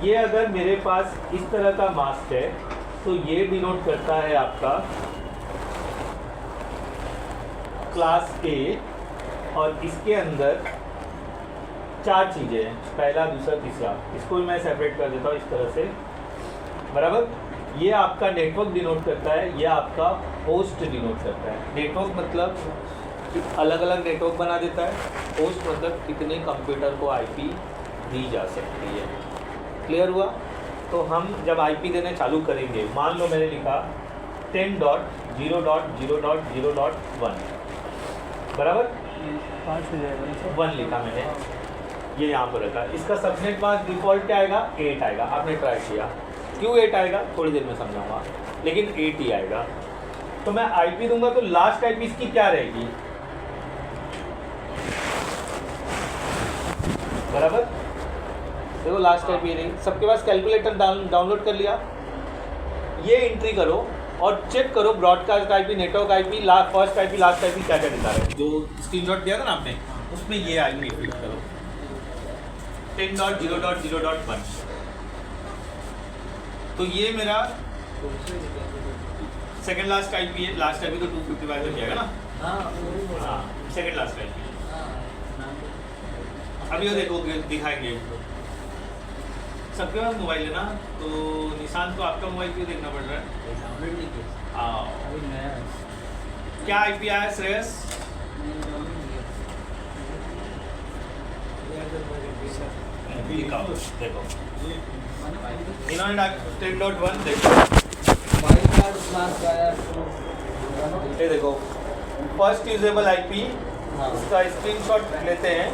ये अगर मेरे पास इस तरह का मास्क है तो ये डिनोट करता है आपका क्लास A, और इसके अंदर 4 चीज़ें हैं, पहला दूसरा तीसरा, इसको भी मैं सेपरेट कर देता हूँ इस तरह से, बराबर। ये आपका नेटवर्क डिनोट करता है, ये आपका होस्ट डिनोट करता है। नेटवर्क मतलब अलग अलग नेटवर्क बना देता है, होस्ट मतलब कितने कंप्यूटर को आईपी दी जा सकती है। क्लियर हुआ? तो हम जब आईपी देने चालू करेंगे, मान लो मैंने लिखा 10.0.0.0.1 बराबर, 5 हो जाएगा। 1 लिखा मैंने, ये यहाँ पर रखा। इसका सबनेट मास्क डिफ़ॉल्ट क्या आएगा? 8 आएगा। आपने ट्राई किया, क्यों 8 आएगा थोड़ी देर में समझाऊंगा, लेकिन 8 ही आएगा। तो मैं आईपी दूंगा तो लास्ट आईपी इसकी क्या रहेगी? बराबर, देखो लास्ट आईपी नहीं। सबके पास कैलकुलेटर डाउनलोड कर लिया, ये एंट्री करो और चेक करो broadcast IP, network IP, first IP, last IP क्या क्या दिखा रहा है। जो स्क्रीनशॉट दिया था ना आपने, उसमें ये आईपी फिट करो 10.0.0.1। तो ये मेरा सेकंड लास्ट आईपी है। लास्ट आईपी तो 255 तक जाएगा ना। हाँ, सेकंड लास्ट आईपी। अभी ये देखो दिखाएंगे। सबके पास मोबाइल है ना, तो निशांत को आपका मोबाइल क्यों देखना पड़ रहा है? क्या आईपी आया श्रेयस? दिखाओ, देखो इन्होंने 10.1 देखो, ये देखो फर्स्ट यूजेबल आईपी, इसका स्क्रीनशॉट लेते हैं।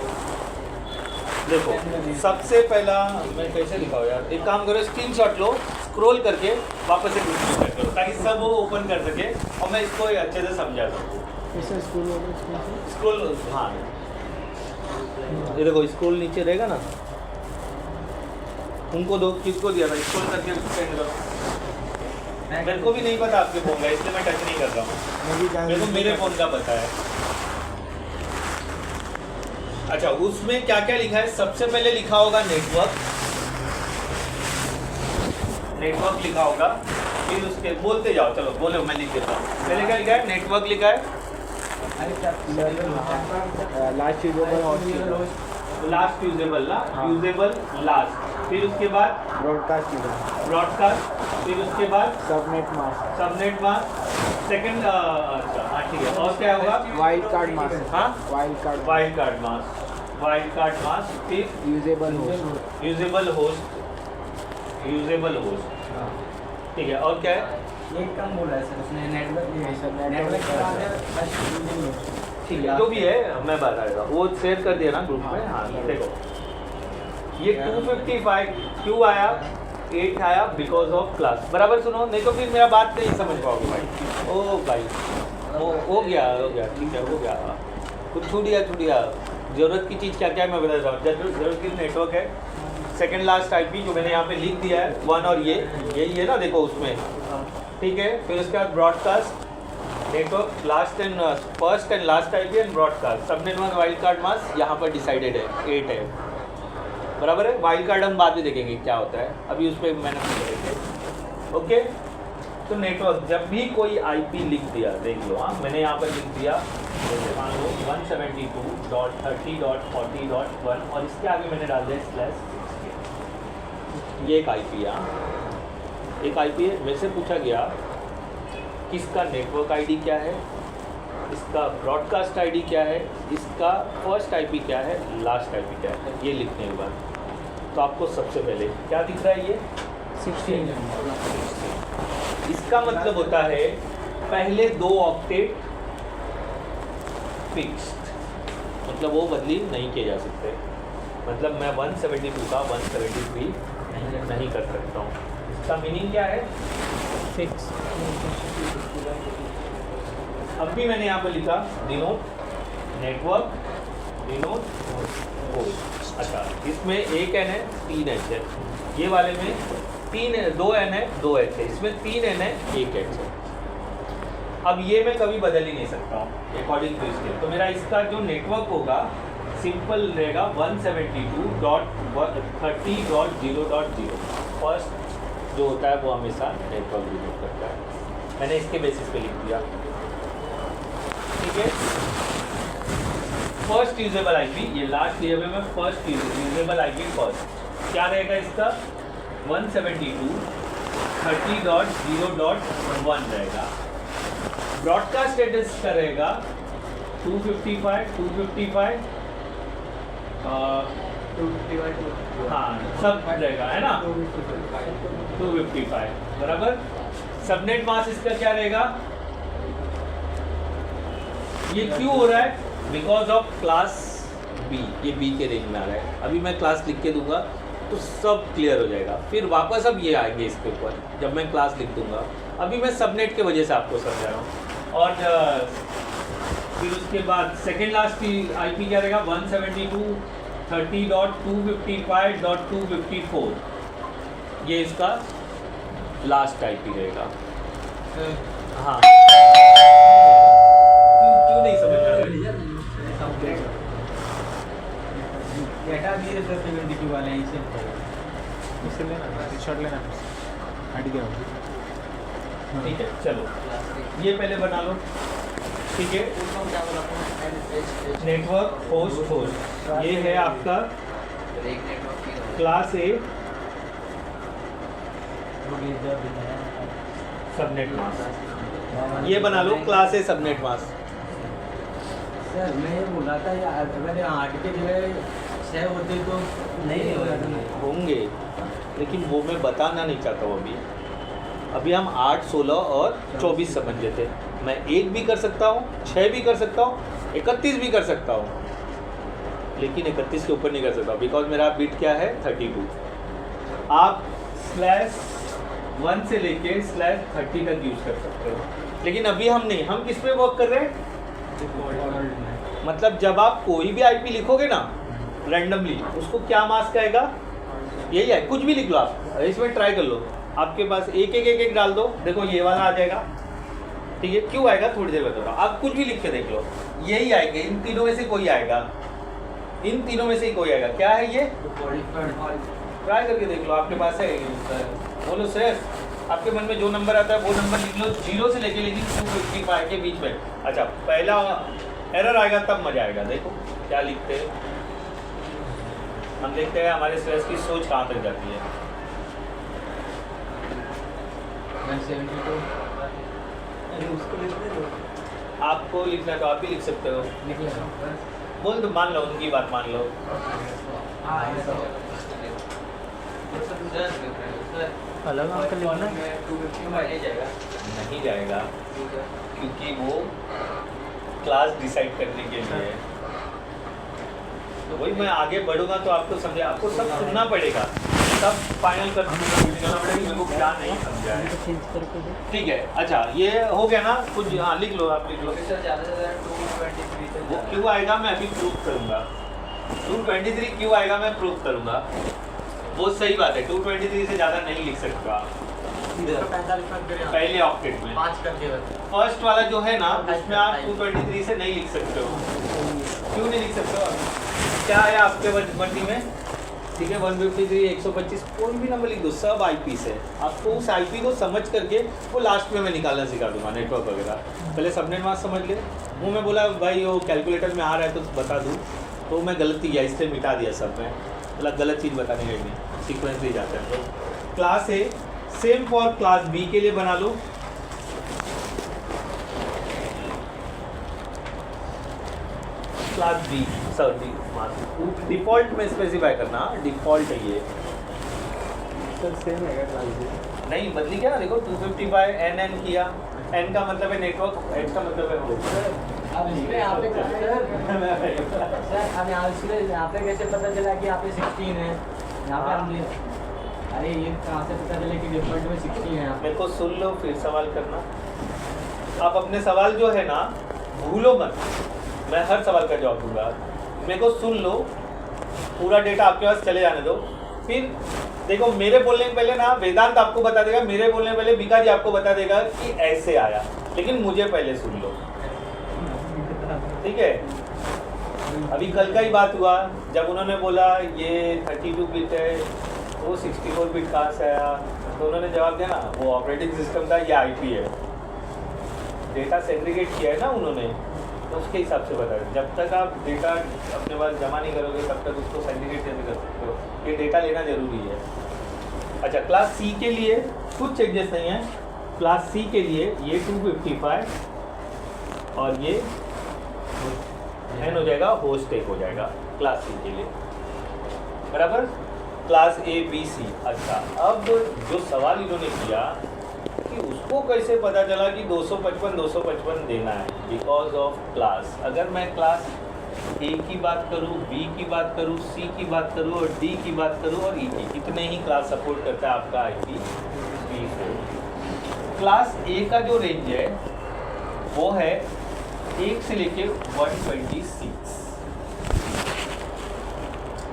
देखो सबसे पहला मैं कैसे दिखाऊँ यार, एक काम करो स्क्रीनशॉट लो, स्क्रॉल करके वापस से स्क्रीनशॉट करो ताकि सब वो ओपन कर सके और मैं इसको अच्छे से समझा सकूँ। स्क्रॉल, हाँ ये देखो स्क्रॉल नीचे रहेगा ना, उनको दो, किसको दिया था? स्क्रॉल करके सेंड करो। मेरे को भी नहीं पता आपके फ़ोन का, इसलिए मैं टच नहीं कर रहा हूँ, मेरे को मेरे फ़ोन का पता है। अच्छा, उसमें क्या क्या लिखा है? सबसे पहले लिखा होगा नेटवर्क, नेटवर्क लिखा होगा, फिर उसके बोलते जाओ, चलो बोलो, मैं लिख देता हूँ। पहले क्या लिखा है? नेटवर्क लिखा है, लास्ट यूजेबल लास्ट यूजेबल ना, यूजेबल लास्ट, फिर उसके बाद ब्रॉडकास्ट, फिर उसके बाद सबनेट मास्क, सेकंड, अच्छा हाँ ठीक है। और क्या होगा? वाइल्ड कार्ड मास्क, हाँ वाइल्ड कार्ड मास्क, फिर यूजेबल होस्ट, ठीक है। और क्या है? एक कम बोला है सर उसने, नेटवर्क ठीक है, जो भी है मैं बताएगा, वो शेयर कर दिया ना ग्रुप में। हाँ देखो ये 255 क्यों आया, 8 आया बिकॉज ऑफ क्लास। बराबर सुनो, नहीं तो फिर मेरा बात नहीं समझ पाओगे भाई। ओ भाई हो गया ठीक है, हो गया। कुछ छूट गया। ज़रूरत की चीज़ क्या क्या है मैं बता रहा हूँ। ज़रूरत की नेटवर्क है, सेकंड लास्ट आईपी जो मैंने यहाँ पे लिख दिया है 1, और ये ना देखो उसमें, ठीक है। फिर उसके बाद broadcast, network, first and last IP and broadcast, subnet mask, wild card mask यहाँ पर डिसाइडेड है 8 है, बराबर है। वाइल्ड कार्ड हम बाद में देखेंगे क्या होता है, अभी उस पर मैंने करेंगे। ओके, तो नेटवर्क जब भी कोई आईपी लिख दिया, देख लो, हाँ मैंने यहाँ पर लिख दिया, जैसे मान लो 172.30.40.1 और इसके आगे मैंने डाल दिया /16। ये एक आईपी है, एक आईपी है। मेरे से पूछा गया इसका नेटवर्क आईडी क्या है, इसका ब्रॉडकास्ट आईडी क्या है, इसका फर्स्ट आईपी क्या है, लास्ट आईपी क्या है। ये लिखने के बाद तो आपको सबसे पहले क्या दिख रहा है? ये 16। इसका मतलब होता है पहले 2 ऑक्टेट फिक्स्ड, मतलब वो बदली नहीं किए जा सकते। मतलब मैं 172 का 173 नहीं कर सकता हूँ। इसका मीनिंग क्या है? फिक्स। अब भी मैंने यहाँ पर लिखा डिनोट नेटवर्क, डिनोट होस्ट। अच्छा, इसमें एक एन है 3 एच है, ये वाले में 2 एन है 2 एच है, इसमें 3 एन है 1 एच है। अब ये मैं कभी बदल ही नहीं सकता हूँ अकॉर्डिंग टू इसके। तो मेरा इसका जो नेटवर्क होगा सिंपल रहेगा 172.30.0.0। फर्स्ट जो होता है वो हमेशा नेटवर्क डिनोट करता है। मैंने इसके बेसिस पे लिख दिया, ठीक है। फर्स्ट यूजेबल आईपी, ये लास्ट ईयर में मैं फर्स्ट यूजेबल आईपी फर्स्ट क्या रहेगा इसका 172.30.0.1 रहेगा। ब्रॉडकास्ट स्टेटस का रहेगा 255 हाँ सब रहेगा है ना 255 बराबर। सबनेट मास्क इसका क्या रहेगा, ये क्यों हो रहा है, बिकॉज ऑफ क्लास बी, ये बी के रेंज में आ रहा है। अभी मैं क्लास लिख के दूंगा तो सब क्लियर हो जाएगा, फिर वापस अब ये आएंगे इसके ऊपर जब मैं क्लास लिख दूंगा। अभी मैं सबनेट के वजह से आपको समझा रहा हूँ। और फिर उसके बाद सेकेंड लास्ट आईपी क्या रहेगा 172.30.255.254, ये इसका लास्ट आईपी रहेगा। हाँ क्यों नहीं समझ रहा? डेटा भी है सर 72 वाले हैं इसे लेना शॉट लेना हट गया हो। ठीक है चलो ये पहले बना लो। ठीक है नेटवर्क होस्ट ये है आपका क्लास ए सबनेट मास्क, ये बना लो class A subnet mask. Sir मैं ये बोल रहा था अगर 8 के जगह 6 होते तो नहीं हो जाता ना। होंगे लेकिन वो मैं बताना नहीं चाहता हूँ अभी हम 8, 16 और 24 समझ लेते। मैं 1 भी कर सकता हूँ, 6 भी कर सकता हूँ, 31 भी कर सकता हूँ, लेकिन 31 के ऊपर नहीं कर सकता बिकॉज मेरा बिट क्या है 32। आप /1 से लेके /30 तक यूज कर सकते हो, लेकिन अभी हम नहीं, हम किस पे वर्क कर रहे हैं। मतलब जब आप कोई भी आईपी लिखोगे ना रैंडमली, उसको क्या मास्क आएगा, यही है, कुछ भी लिख लो आप, इसमें ट्राई कर लो। आपके पास एक डाल दो, देखो ये वाला आ जाएगा। ठीक है क्यों आएगा थोड़ी देर बता रहा हूँ, आप कुछ भी लिख के देख लो, यही आएगा। इन तीनों में से कोई आएगा, इन तीनों में से ही कोई आएगा। क्या है ये, ट्राई करके देख लो, आपके पास है। बोलो सर, आपके मन में जो नंबर आता है वो नंबर लिख लो, 0 से लेके लेकिन 255 के बीच में। अच्छा पहला एरर आएगा तब मजा आएगा। देखो क्या लिखते हैं, हम देखते हैं हमारे स्ट्रेस की सोच कहाँ तक जाती है। 172 आपको लिखना तो आप भी लिख सकते हो, निकलेगा बोल दो, मान लो उनकी बात मान लो। अलग अंक लिखना है। नहीं जाएगा क्योंकि वो क्लास डिसाइड करने के लिए है। तो वही मैं आगे बढ़ूंगा तो आपको समझे, आपको सब सुनना पड़ेगा, सब फाइनल करना पड़ेगा मेरे को क्या नहीं समझा है। चेंज करके दो। ठीक है अच्छा ये हो गया ना कुछ, हाँ लिख लो, आप लिख लो। वो क्यों आएगा मैं अभी प्रूव करूंगा, 223 क्यों आएगा मैं प्रूव करूंगा। वो सही बात है, 223 से ज़्यादा नहीं लिख सकता पहले ऑक्टेट में। 5 करके फर्स्ट वाला जो है ना उसमें आप 223 से नहीं लिख सकते हो। क्यों नहीं लिख सकते हो, क्या है आपके बंडी में। ठीक है 153, 125 कोई भी नंबर लिख दो, सब आईपी से। आपको उस आईपी को समझ करके वो लास्ट में मैं निकालना सिखा दूंगा, नेटवर्क वगैरह। पहले सबनेट मास्क समझ ले, वो मैं बोला भाई वो कैलकुलेटर में आ रहा है तो बता दूँ, तो मैं गलती किया, इसलिए मिटा दिया सब में, मतलब गलत चीज़ बताने गई नहीं, सीक्वेंस दे जाते हैं। तो class A same for class B के लिए बना लो। क्लास बी सॉरी डिफ़ॉल्ट में स्पेसिफाई करना, डिफ़ॉल्ट है ये। सर सेम है क्लास बी, नहीं बदली क्या, देखो 255 NN किया, N का मतलब है नेटवर्क, H का मतलब है होस्ट। अब इसमें यहाँ पे सर अब यहाँ पे कैसे पता चला कि यहाँ पे 16 है, यहाँ पे हमने अरे ये कहाँ से पता चले कि डिफॉल्ट में 16 है। मेरे को सुन लो फिर सवाल करना। आप अपने सवाल जो है ना भूलो मत, मैं हर सवाल का जवाब दूंगा। मेरे को सुन लो, पूरा डेटा आपके पास चले जाने दो, फिर देखो मेरे बोलने के पहले ना वेदांत आपको बता देगा, मेरे बोलने पहले बीका जी आपको बता देगा कि ऐसे आया, लेकिन मुझे पहले सुन लो। ठीक है अभी कल का ही बात हुआ जब उन्होंने बोला ये 32 बिट है, वो 64 बिट कहाँ से आया, तो उन्होंने जवाब दिया ना वो ऑपरेटिंग सिस्टम का, ये आईपी है। डेटा सेग्रीगेट किया है ना उन्होंने, तो उसके हिसाब से बता दें। जब तक आप डेटा अपने पास जमा नहीं करोगे तब तक उसको सेग्रीगेट कैसे कर सकते हो, ये डेटा लेना ज़रूरी है। अच्छा, क्लास सी के लिए कुछ चेंजेस नहीं है। क्लास सी के लिए ये 255 और ये एन हो जाएगा, होस्ट एक हो जाएगा क्लास सी के लिए, बराबर। Class A B C. अच्छा, अब जो सवाल इन्होंने किया कि उसको कैसे पता चला कि 255 देना है, बिकॉज ऑफ क्लास। अगर मैं क्लास ए की बात करूँ, बी की बात करूँ, सी की बात करूँ और डी की बात करूँ और ई की, कितने ही क्लास सपोर्ट करता है आपका IP-v4। क्लास ए का जो रेंज है वो है 1 से लेके 126।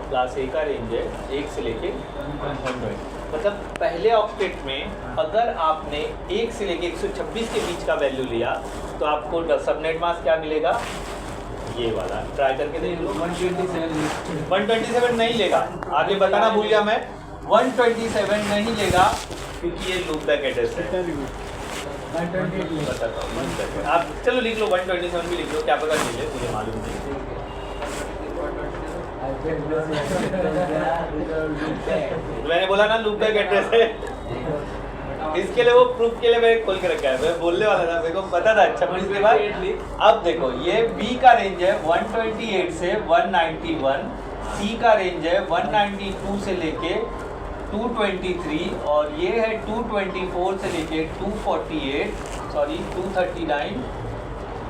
क्लास ए का रेंज है 1 से लेके 120, मतलब पहले ऑक्टेट में अगर आपने 1 से लेके 126 के बीच का वैल्यू लिया तो आपको सबनेट मास्क क्या मिलेगा, ये वाला। ट्राई करके देख लो। 127 नहीं लेगा, आगे बताना भूल गया मैं, 127 नहीं लेगा क्योंकि ये लूप बैक एड्रेस है। 128 बताता हूँ, 1 सेकंड। आप चलो लिख लो, 127 भी लिख लो, क्या पता मिले, मुझे मालूम नहीं। मैंने बोला ना लूप बैक एड्रेस है, इसके लिए वो प्रूफ के लिए मैंने खोल के रखा है, मैं बोलने वाला था, मेरे को पता था। अच्छा, इसके बाद अब देखो, ये बी का रेंज है 128 से 191, सी का रेंज है 192 से लेके 223 और ये है 224 से लेके 239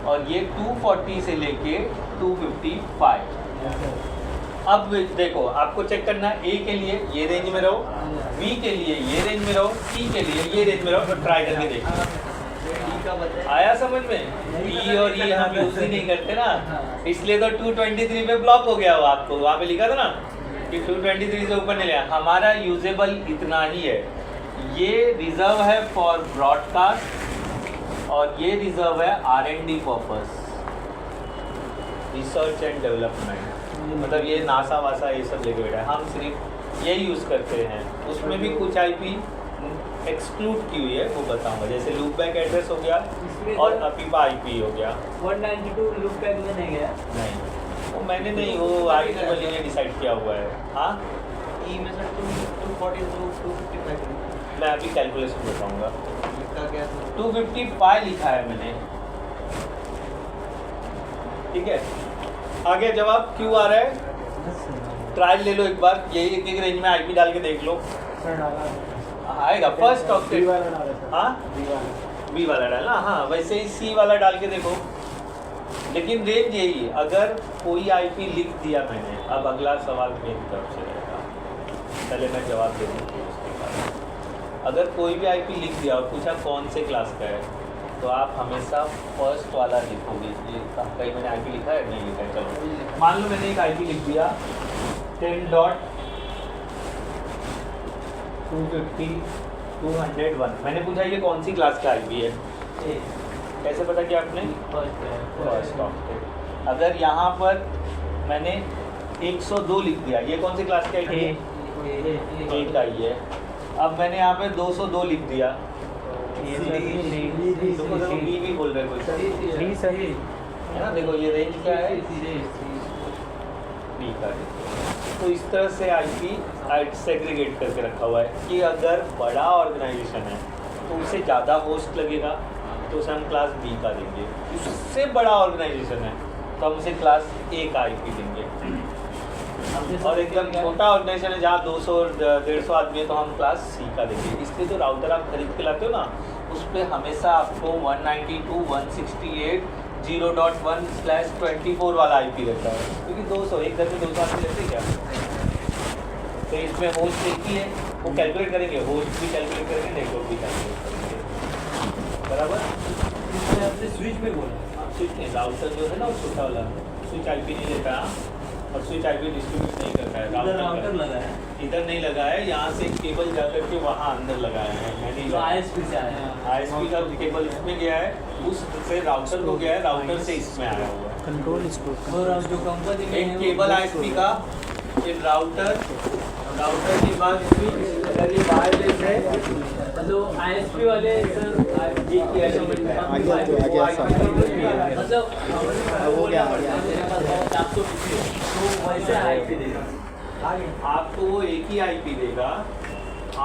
और ये 240 से लेके 255। अब देखो, आपको चेक करना है, ए के लिए ये रेंज में रहो, बी के लिए ये रेंज में रहो, सी के लिए ये रेंज में रहो, तो ट्राई करके देखो। आया समझ में? बी और ई हम यूज ही नहीं करते ना, इसलिए तो 223 पे ब्लॉक हो गया। वो आपको वहाँ पे लिखा था ना कि 223 से ऊपर नहीं लिया। हमारा यूजेबल इतना ही है, ये रिजर्व है फॉर ब्रॉडकास्ट और ये रिजर्व है R&D purpose, research and development. मतलब ये नासा वासा ये सब लेके बैठा है, हम सिर्फ ये यूज़ करते हैं। उसमें भी कुछ IP एक्सक्लूड की हुई है, वो बताऊंगा, जैसे लूप बैक एड्रेस हो गया और अपीपा IP हो गया। 192 लूप बैक में नहीं गया, नहीं वो मैंने नहीं, वो IEEE ने डिसाइड किया हुआ है। हाँ, ई में सर 240 255 मैं अभी कैलकुलेशन बताऊंगा। इसका क्या 255 लिखा है मैंने, ठीक है। आगे जवाब क्यों आ रहा है, ट्रायल ले लो एक बार, यही एक एक रेंज में IP डाल के देख लो, आएगा फर्स्ट ऑक्टेट। हाँ, बी वाला डालना, हाँ वैसे ही सी वाला डाल के देखो, लेकिन रेंज यही है। अगर कोई IP लिख दिया मैंने, अब अगला सवाल मेरी तरफ से रहेगा, पहले मैं जवाब दे दूँ उसके बाद। अगर कोई भी IP लिख दिया और पूछा कौन से क्लास का है, तो आप हमेशा फर्स्ट वाला लिखोगे। ये कहीं मैंने IP लिखा है, नहीं लिखा है, चलो मान लो मैंने एक IP लिख दिया 10.250.201, मैंने पूछा ये कौन सी क्लास का IP है, कैसे पता किया आपने, फर्स्ट ऑक्टेट। अगर यहाँ पर मैंने 102 लिख दिया, ये कौन सी क्लास का IP है, ए का ही है। अब मैंने यहाँ पे 202 लिख दिया, बी भी बोल रहे कोई सही है ना। देखो ये रेंज क्या है, बी का। तो इस तरह से IP सेग्रीगेट करके रखा हुआ है कि अगर बड़ा ऑर्गेनाइजेशन है तो उसे ज़्यादा होस्ट लगेगा, तो उसे हम क्लास बी का देंगे। उससे बड़ा ऑर्गेनाइजेशन है तो हम उसे क्लास ए का IP देंगे। और एकदम छोटा ऑर्गेनाइजेशन है जहाँ 200-150 आदमी है तो हम क्लास सी का देंगे। इसलिए जो राउटर आप खरीद के लाते हो ना, उस पर हमेशा आपको 192.168.0.1/24 वाला IP रहता है, क्योंकि 200 एक घर में 200 आदमी रहते हैं क्या, तो इसमें होस्ट एक ही है, वो कैलकुलेट करेंगे, होस्ट भी कैलकुलेट करेंगे, नेटवर्क भी कैलकुलेट करेंगे, बराबर। स्विच पे बोला, स्विच नहीं, राउटर जो है ना वो छोटा वाला स्विच IP नहीं लेता और स्विच IP डिस्ट्रीब्यूट नहीं करता है। राउटर लगा है, इधर नहीं लगा है, यहाँ से केबल जाकर के वहाँ अंदर लगाया है। मैंने ISP से आया है, ISP का केबल इसमें गया है, उससे राउटर को गया है, राउटर से इसमें आया हुआ है कंट्रोल इसको और अब जो कंपनी में एक केबल ISP का, फिर राउटर, राउटर के बाद भी अगर ये वायरलेस है मतलब ISP वाले सर ये किया है मतलब हो गया, हो गया। मेरे पास बहुत 400 तो वैसे IP देगा आपको वो एक ही आईपी देगा।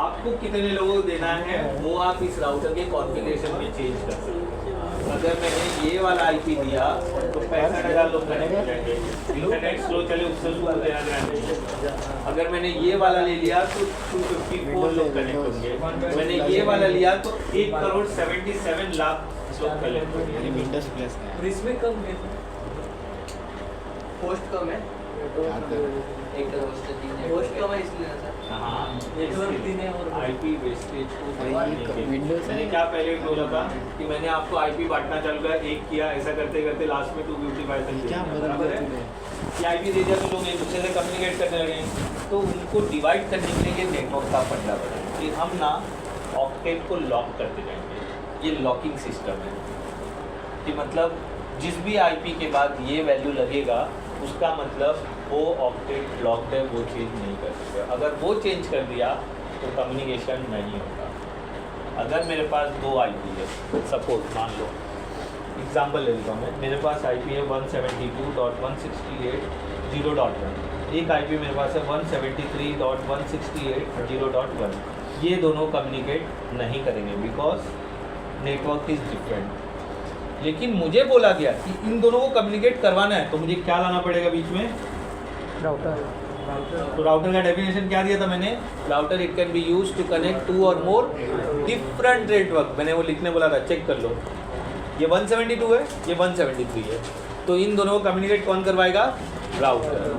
आपको कितने लोगों को देना है वो आप इस राउटर के कॉन्फ़िगरेशन में चेंज कर सकते हैं। अगर मैंने ये वाला आईपी दिया तो 65,000 लोग कनेक्ट हो जाएंगे, इंटरनेट स्लो चले उससे शुरू हो जाएगा। अगर मैंने ये वाला ले लिया तो 254 लोग कनेक्ट होंगे। मैंने ये वाला लिया तो 1,77 लाख लोग कनेक्ट होंगे। विंडोज प्लस है। और इसमें कम है पोस्ट कम है पोस्ट कम है इसलिए ना सर हाँ, नेटवर्क दिन है और आईपी वेस्टेज को भाई, बढ़ाने के लिए। Windows मैंने क्या पहले बोला था कि मैंने आपको आईपी बांटना चालू किया, एक किया, ऐसा करते करते लास्ट में 255 तक क्या दिया। बदल बराबर दिया है? तूने? कि आईपी दे दिया तो लोग एक दूसरे से कम्युनिकेट करने लगे, तो उनको डिवाइड करने के लिए ये नेटवर्क का फंडा बना कि हम ना ऑक्टेव को लॉक करते जाएंगे। ये लॉकिंग सिस्टम है कि मतलब जिस भी आईपी के बाद ये वैल्यू लगेगा उसका मतलब वो ऑक्टेव लॉक्ड है, वो चेंज नहीं कर सकते। अगर वो चेंज कर दिया तो कम्युनिकेशन नहीं होगा। अगर मेरे पास दो आईपी है, सपोज मान लो एग्जांपल ले लेता हूँ मैं, मेरे पास आईपी है 172.168.0.1, एक आईपी मेरे पास है 173.168.0.1। ये दोनों कम्युनिकेट नहीं करेंगे बिकॉज नेटवर्क इज डिफरेंट। लेकिन मुझे बोला गया कि इन दोनों को कम्युनिकेट करवाना है तो मुझे क्या लाना पड़ेगा बीच में? राउटर तो राउटर का डेफिनेशन क्या दिया था मैंने? Router it can be use to connect 2 और मोर डिफरेंट नेटवर्क। मैंने वो लिखने बोला था, चेक कर लो। ये 172 है, ये 173 है, तो इन दोनों को कम्युनिकेट कौन करवाएगा? राउटर।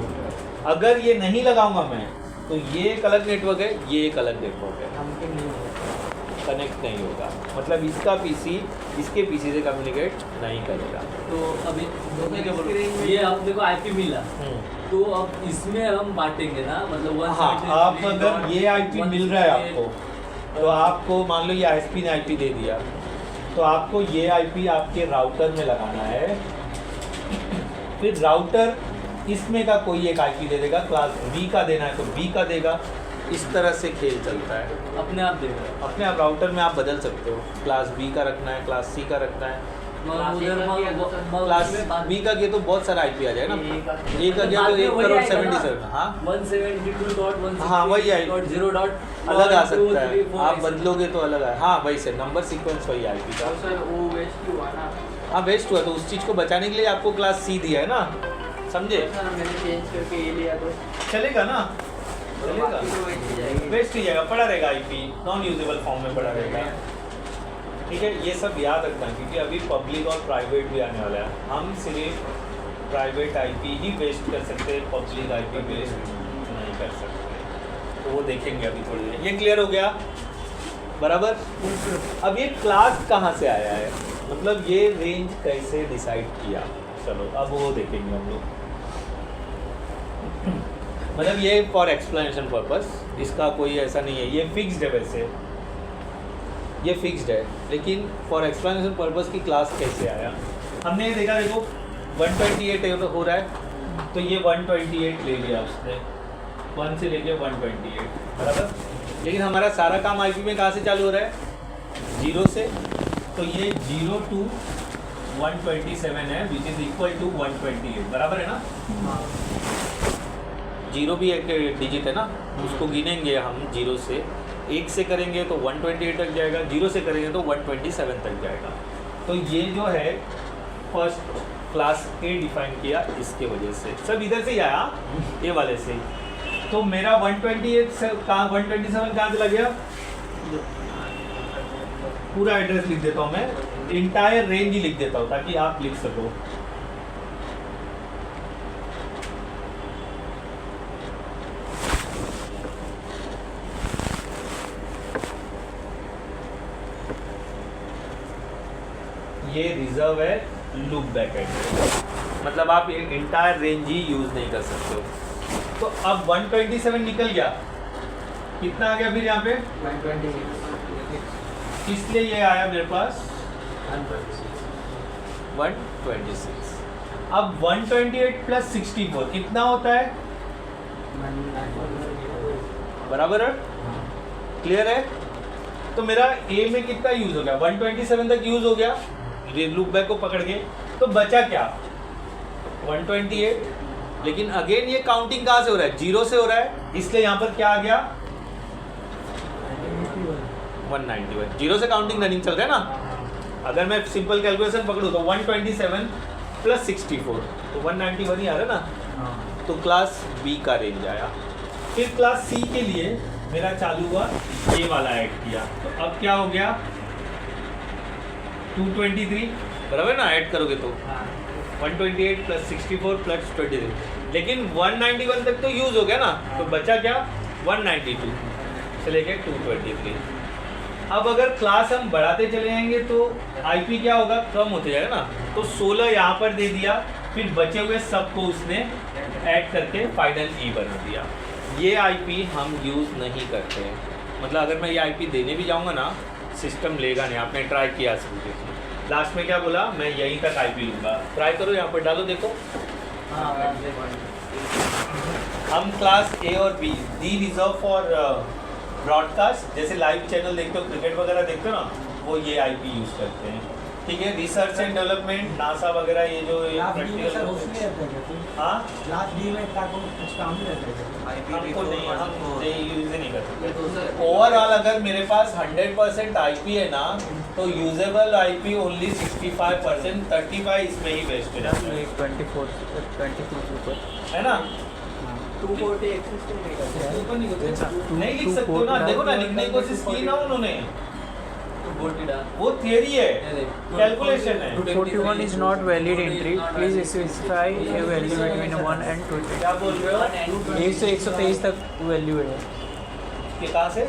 अगर ये नहीं लगाऊंगा मैं तो ये एक अलग नेटवर्क है, ये एक अलग नेटवर्क है, कनेक्ट नहीं होगा। मतलब इसका पीसी इसके पीसी से कम्युनिकेट नहीं करेगा। तो अभी ये अपने को आईपी मिला तो अब इसमें हम बांटेंगे ना, मतलब हाँ, आप अगर ये आईपी मिल रहा है आपको तो आपको मान लो ये आईएसपी ने आईपी दे दिया तो आपको ये आईपी आपके राउटर में लगाना है। फिर राउटर इसमें का कोई एक आईपी दे देगा, क्लास बी का देना है तो बी का देगा। इस तरह से खेल चलता है। अपने आप देगा, अपने आप राउटर में आप बदल सकते हो, क्लास बी का रखना है, क्लास सी का रखना है। क्लास बी का गया तो बहुत सारा आईपी आ जाए ना, ए का गया तो 1,77,000। हाँ 172.168.0. हाँ, वही आई अलग आ सकता है, आप बदलोगे तो अलग है। हाँ वही से नंबर सीक्वेंस वही आईपी का। सर वो वेस्ट क्यों हुआ ना हाँ वेस्ट हुआ तो उस चीज़ को बचाने के लिए आपको क्लास सी दिया है ना, समझे? सर मैंने चेंज करके ये लिया तो चलेगा ना, चलेगा, बाकी तो वेस्ट ही जाएगी वेस्ट ही जाएगा, पड़ा रहेगा आईपी, नॉन यूजेबल फॉर्म में पड़ा रहेगा। ठीक है, ये सब याद रखना क्योंकि अभी पब्लिक और प्राइवेट भी आने वाला है। हम सिर्फ प्राइवेट आईपी ही वेस्ट कर सकते हैं, पब्लिक आईपी वेस्ट नहीं कर सकते। तो वो देखेंगे अभी थोड़ी देर। ये क्लियर हो गया बराबर? अब ये क्लास कहाँ से आया है, मतलब ये रेंज कैसे डिसाइड किया, चलो अब वो देखेंगे हम लोग। मतलब ये फॉर एक्सप्लेनेशन पर्पस, इसका कोई ऐसा नहीं है, ये फिक्स्ड है। वैसे ये फिक्स्ड है लेकिन फॉर एक्सप्लेनेशन पर्पस की क्लास कैसे आया हमने ये देखा। देखो 128 हो रहा है तो ये 128 ले लिया उसने, 1 से लेके 128 बराबर। लेकिन हमारा सारा काम आईपी में कहाँ से चालू हो रहा है? 0 से, तो ये 0 to 127 है विच इज इक्वल टू 128 बराबर है ना। 0 भी एक डिजिट है ना, उसको गिनेंगे हम 0 से, 1 से करेंगे तो 128 तक जाएगा, 0 से करेंगे तो 127 तक जाएगा। तो ये जो है फर्स्ट क्लास ए डिफाइन किया इसके वजह से, सब इधर से ही आया ये वाले से। तो मेरा 128 से कहाँ 127 कहाँ से लग गया? पूरा एड्रेस लिख देता हूँ मैं, इंटायर रेंज ही लिख देता हूँ ताकि आप लिख सको। ये रिजर्व है लूप बैक एड्रेस, मतलब आप इंटायर रेंज ही यूज नहीं कर सकते हो। तो अब 127 निकल गया, कितना आ गया फिर यहाँ पे? 126 इसलिए ये आया मेरे पास 126। अब 128 प्लस 64 कितना होता है? बराबर है, क्लियर है। तो मेरा ए में कितना यूज हो गया, 127 तक यूज हो गया ये लूप बैक को पकड़ के, तो बचा क्या 128। लेकिन अगेन ये काउंटिंग कहाँ से हो रहा है, 0 से हो रहा है, इसलिए यहाँ पर क्या आ गया 191। 0 से काउंटिंग रनिंग चल रहा है ना। अगर मैं सिंपल कैलकुलेशन पकड़ूँ तो 127 प्लस 64 तो 191 ही आ रहा है ना। तो क्लास बी का रेंज आया। फिर क्लास सी के लिए मेरा चालू हुआ, ये वाला ऐड किया, तो अब क्या हो गया 223, बराबर ना, ऐड करोगे तो 128 प्लस 64 प्लस 23, लेकिन 191 तक तो यूज हो गया ना, तो बचा क्या 192 से लेके 223। अब अगर क्लास हम बढ़ाते चले जाएंगे तो आईपी क्या होगा, कम होते जाएगा ना। तो 16 यहाँ पर दे दिया, फिर बचे हुए सबको उसने ऐड करके फाइनल ई बना दिया। ये आईपी हम यूज़ नहीं करते हैं, मतलब अगर मैं ये आईपी देने भी जाऊँगा ना, सिस्टम लेगा नहीं। आपने ट्राई किया लास्ट में क्या बोला, मैं यहीं तक आईपी लूँगा। ट्राई करो, यहाँ पर डालो, देखो। हम क्लास ए और B D reserve for broadcast, जैसे लाइव चैनल देखते हो, क्रिकेट वगैरह देखते हो ना, वो ये आईपी यूज़ करते हैं। ठीक है, रिसर्च एंड डेवलपमेंट, नासा वगैरह, ये जो प्रैक्टिकल, हाँ हमको नहीं, हम यूज़ नहीं कर सकते। ओवरऑल अगर मेरे पास 100% आईपी है ना, तो यूजेबल आईपी ओनली 65%, 35 इसमें ही वेस्ट हो जाता है। 24 है ना, 240 एक्सेस तो नहीं करते। नहीं लिख सकते हो ना, देखो ना, लिखने की कोशिश की ना उन्होंने, 240 डाल। वो थियरी है, कैलकुलेशन है। 241 is not valid entry. Please specify a value between 1 and 220. क्या बोल रहे हो, 1 से 123 तक वैल्यू है। कि कहाँ से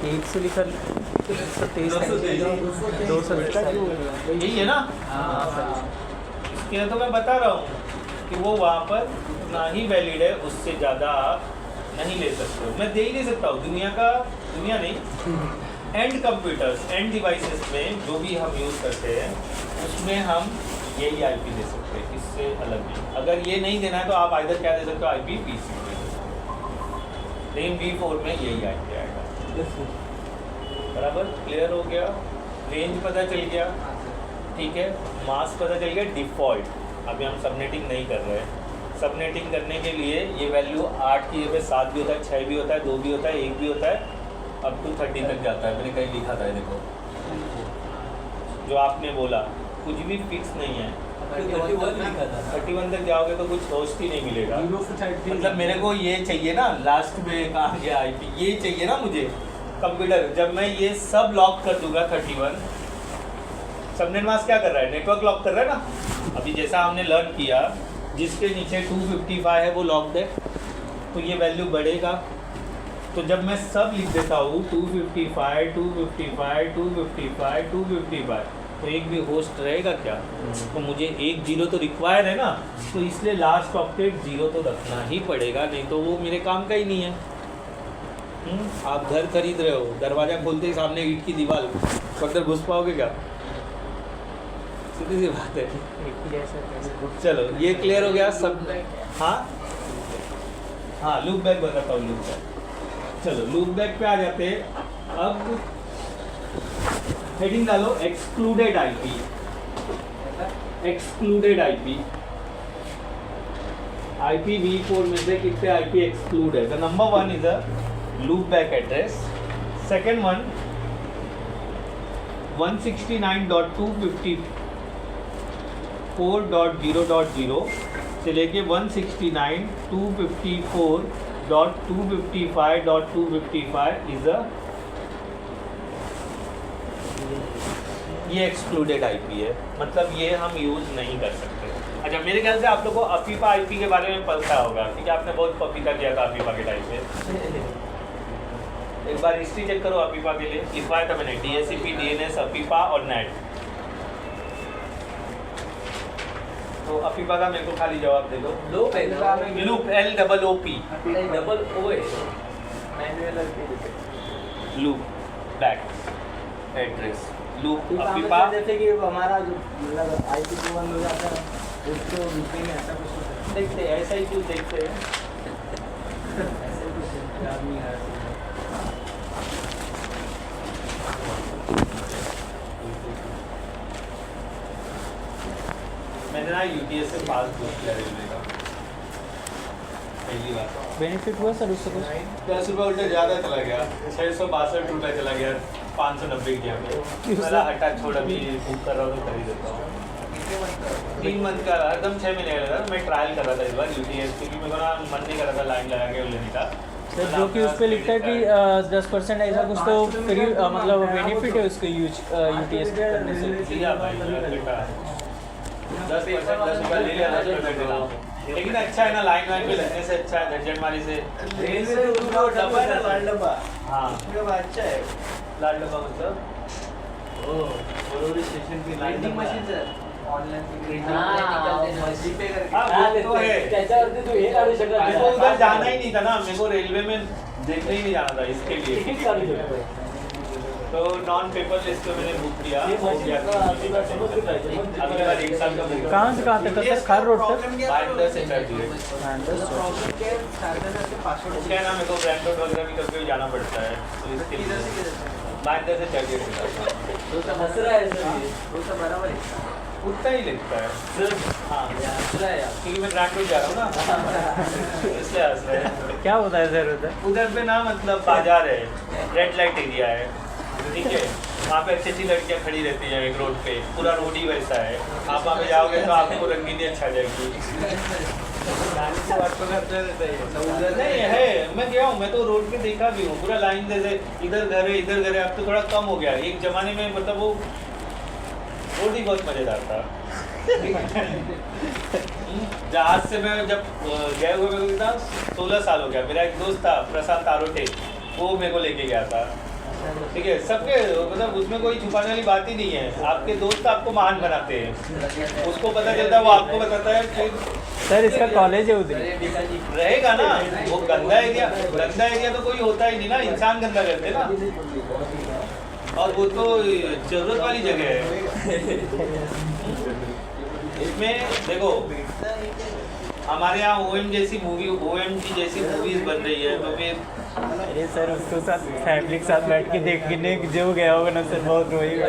1 से लेकर 123 तक 200 यही है ना। इसके लिए तो मैं बता रहा हूँ कि वो वहाँ पर उतना ही वैलिड है, उससे ज़्यादा आप नहीं ले सकते हो। मैं दे ही नहीं सकता हूँ, दुनिया नहीं, एंड कंप्यूटर्स, एंड डिवाइसेस में जो भी हम यूज़ करते हैं उसमें हम यही आईपी दे सकते हैं, इससे अलग नहीं। अगर ये नहीं देना है तो आप आइदर क्या दे सकते हो, आईपी पीसी में, लेकिन V4 में यही आईपी आएगा। बराबर, क्लियर हो गया, रेंज पता चल गया, ठीक है, मास्क पता चल गया, डिफ़ॉल्ट। अभी हम सबनेटिंग नहीं कर रहे हैं। सबनेटिंग करने के लिए ये वैल्यू 8 की जगह 7 भी होता है, 6 भी होता है, 2 भी होता है, 1 भी होता है, अब टू 30 तक जाता है। मैंने कहीं लिखा था, देखो जो आपने बोला, कुछ भी फिक्स नहीं है। 31 तक जाओगे तो कुछ होस्ट ही नहीं मिलेगा। मतलब मेरे को ये चाहिए ना, लास्ट में कहा गया आईपी, ये चाहिए ना मुझे कंप्यूटर। जब मैं ये सब लॉक कर दूंगा 31, सबनेट मास्क क्या कर रहा है, नेटवर्क लॉक कर रहा है ना। अभी जैसा हमने लर्न किया, जिसके नीचे 255 है वो लॉक्ड है, तो ये वैल्यू बढ़ेगा। तो जब मैं सब लिख देता हूँ 255, 255, 255, 255, तो एक भी होस्ट रहेगा क्या? तो मुझे एक 0 तो रिक्वायर है ना, तो इसलिए लास्ट ऑक्टेट 0 तो रखना ही पड़ेगा, नहीं तो वो मेरे काम का ही नहीं है। आप घर खरीद रहे हो, दरवाज़ा खोलते ही सामने ईंट की दीवार, अंदर घुस पाओगे क्या? सीधी सी बात है। चलो ये क्लियर हो गया सब। हाँ लूप बैक बताता हूँ, लूप बैक। चलो लूप बैक पे आ जाते हैं। अब हेडिंग डालो excluded IP. Excluded IP, IP V4 में से कितने आईपी एक्सक्लूड है? The number 1 is a loop back address, second one 169.254.0.0 से लेके 169.254.255.255 इज अ, ये एक्सक्लूडेड आईपी है, मतलब ये हम यूज़ नहीं कर सकते। अच्छा मेरे ख्याल से आप लोगों को अफीफा आईपी के बारे में पता होगा, ठीक है, आपने बहुत पपीता किया था अफीफा के टाइम पे। एक बार हिस्ट्री चेक करो अफीफा के लिए, लिखवाया था मैंने DSCP, DNS, अफीफा और नेट। तो अफीफा का मेरे को खाली जवाब दे दो। लूप है ना, लूप LOOP, डबल ओ है, manual loop back address, loop Afifa Afifa. जैसे कि हमारा जो मतलब IP को बंद हो जाता है उसको रूपी में ऐसा कुछ होता है। देखते हैं ऐसा ही क्यों देखते हैं। ऐसे कुछ याद नहीं आ रहा। है यूटीएस से पास बुक किया रेलवे का पहली बार। बेनिफिट हुआ सर उससे कुछ? 10 रुपये उल्टा ज़्यादा चला गया, 662 रुपये चला गया 590 की हमें। मैंने हटा छोड़, अभी बुक कर रहा हूँ तो कर ही देता हूँ। 3 मंथ का एकदम 6 महीने का था। मैं ट्रायल कर रहा था इस बार यूटीएस, क्योंकि मेरे को ना मन नहीं कर रहा था लाइन लगा के लेने का। सर जो कि उस पर लिखता है कि 10% ऐसा कुछ तो फ्री मतलब बेनिफिट है उसको यूटीएस करने से। दिया भाई बेटा 10% 10 रुपये ले लिया, 10 रुपये देना। लेकिन अच्छा है ना, लाइन वाइन पे लगने से अच्छा है, झंझट मारी से। रेलवे तो दूसरा डब्बा है ना, लाल डब्बा। हाँ अच्छा है। लाल डब्बा मतलब बरोड़ी स्टेशन पे वेंडिंग मशीन सर ऑनलाइन हाँ, जीपे करके। हाँ, वो तो है। त्याच्यावरती तू हे काढू शकत मेरे को उधर जाना ही नहीं था ना, मेरे को रेलवे में देखने ही नहीं जाना था इसके लिए। तिकीट काढू शकतो तो नॉन पेपर लिस्ट में मैंने बुक किया, हे हो गया। तुला समजलं पाहिजे. अगले बार 1 साल का बुक कहाँ से कहाँ तक सर? खार रोड तक? बाइंडर से चढ़ दिए। प्रॉब्लम क्या है, साधन से पासवर्ड क्या है ना, मेरे को ब्रांड रोड वगैरह भी कभी जाना पड़ता है, तो इसके किधर से लिए किधर से? बाइंडर से चढ़ दिए। तो हंस रहा है सर ये. वो सब बराबर है। उतना ही लगता है। सर हाँ, हंस रहा है यार. क्योंकि मैं ब्रांड रोड जा रहा हूँ ना, इसलिए हंस रहे हैं। क्या होता है सर उधर? उधर पे ना मतलब बाजार है, रेड लाइट एरिया है, ठीक है। वहाँ पे अच्छी अच्छी लड़कियाँ खड़ी रहती हैं एक रोड पे, पूरा रोड ही वैसा है। आप वहाँ पे जाओगे तो आपको रंगीनी अच्छा जाएगी। गाने से बात तो करते रहते हैं। नहीं है, मैं गया हूँ, मैं तो रोड पे देखा भी हूँ, पूरा लाइन जैसे इधर घर है इधर घर है। अब तो थोड़ा कम हो गया, एक जमाने में मतलब वो रोड ही बहुत मज़ेदार था। जहाज से मैं जब गए हुए मेरे को कितना 16 साल हो गया। मेरा एक दोस्त था प्रशांत आरोटे, वो मेरे को लेके गया था, ठीक है। सबके मतलब उसमें कोई छुपाने वाली बात ही नहीं है। आपके दोस्त आपको महान बनाते हैं, उसको पता चलता है वो आपको बताता है। फिर सर इसका कॉलेज है उधर? रहेगा ना, वो गंदा एरिया तो कोई होता ही नहीं ना, इंसान गंदा करते ना। और वो तो जरूरत वाली जगह है। इसमें देखो हमारे यहाँ OMG जैसी मूवीज बन रही है, तो फिर अरे सर उसके साथ फैमिली के साथ बैठ के देखने जो गया होगा ना सर, बहुत रोएगा।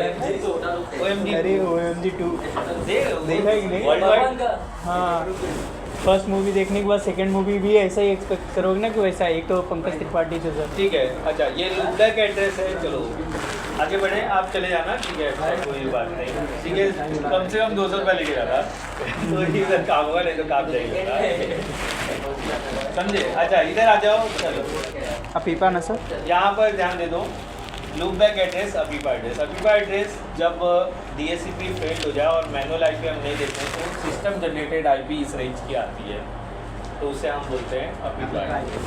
OMG अरे OMG 2 देखा ही नहीं? वर्ल्ड वाइड हाँ, फर्स्ट मूवी देखने के बाद सेकंड मूवी भी ऐसा ही एक्सपेक्ट करोगे ना कि वैसा। एक तो पंकज त्रिपाठी से सर। ठीक है। अच्छा, ये लुबड़ा का एड्रेस है। चलो आगे बढ़े, आप चले जाना, ठीक है, कोई बात नहीं, ठीक है। कम से कम 200 रुपये लेके जाना, तो इधर काम होगा, नहीं तो काम जाएगा, समझे। अच्छा इधर आ जाओ, चलो अपीपा ना सर? यहाँ पर ध्यान दे दो, लूपबैक एड्रेस, अपीपा एड्रेस। जब DSCP फेल्ड हो जाए और मैनुअल IP हम नहीं देते हैं, तो सिस्टम जनरेटेड IP इस रेंज की आती है, तो उसे हम बोलते हैं अपीपा एड्रेस।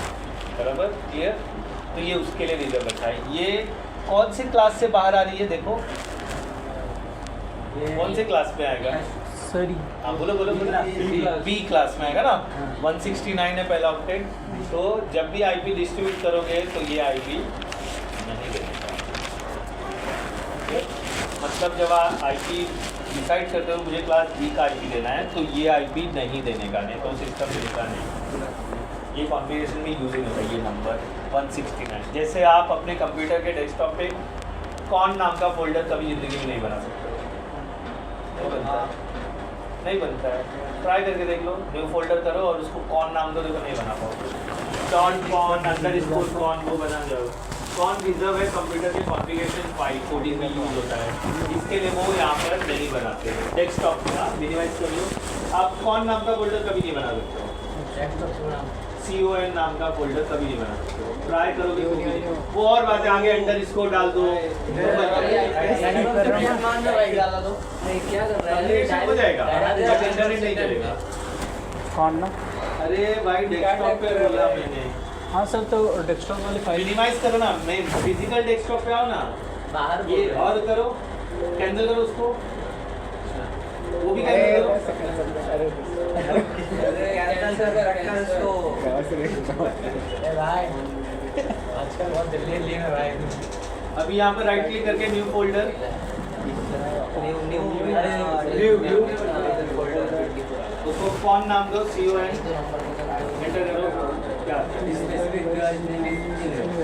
बराबर क्लियर? तो ये उसके लिए रिजर्व रखा है। ये कौन सी क्लास से बाहर आ रही है देखो, कौन से क्लास में आएगा? सॉरी, हाँ बोलो B क्लास में आएगा ना। 169 है पहला ऑक्टेट। तो जब भी IP डिस्ट्रीब्यूट करोगे तो ये IP नहीं देने का, मतलब जब आप IP डिसाइड करते हो मुझे क्लास B का IP देना है, तो ये IP नहीं देने का, नहीं तो सिस्टम देने का नहीं। ये कॉन्फ़िगरेशन में यूज नहीं होता ये नंबर 169। जैसे आप अपने कंप्यूटर के डेस्कटॉप पे कौन नाम का फोल्डर कभी ज़िंदगी में नहीं बना सकते, नहीं बनता है। ट्राई करके देख लो, न्यू फोल्डर करो और उसको कौन नाम दो, देखो नहीं बना पाओगे। डॉट कॉन अंडरस्कोर कॉन वो बना जाओ। कौन रिजर्व है कंप्यूटर के कॉन्फ़िगरेशन फाइल कोडिंग में यूज होता है, इसके लिए वो यहाँ पर नहीं बनाते। डेस्कटॉप में आप मिनिमाइज कर लो, आप कौन नाम का फोल्डर कभी नहीं बना सकते हो। CON नाम का फोल्डर कभी नहीं बना सकते हो। ट्राई करोगे तो भी वो और बात है, आगे अंडरस्कोर डाल दो, क्या कर रहा है? हो जाएगा, बट इंटरनेट नहीं चलेगा। कौन ना? अरे भाई डेस्कटॉप पे बोला मैंने। हाँ सर, तो डेस्कटॉप वाली फाइल मिनिमाइज करो ना, मैं फिजिकल डेस्कटॉप पे आओ ना, बाहर ये और करो, कैंसिल करो उसको, वो भी कैंसिल करो। आजकल बहुत जल्दी में भाई। अभी यहाँ पर राइट क्लिक करके न्यू फोल्डर, उसको कौन नाम दो, CON एंटर करो। क्या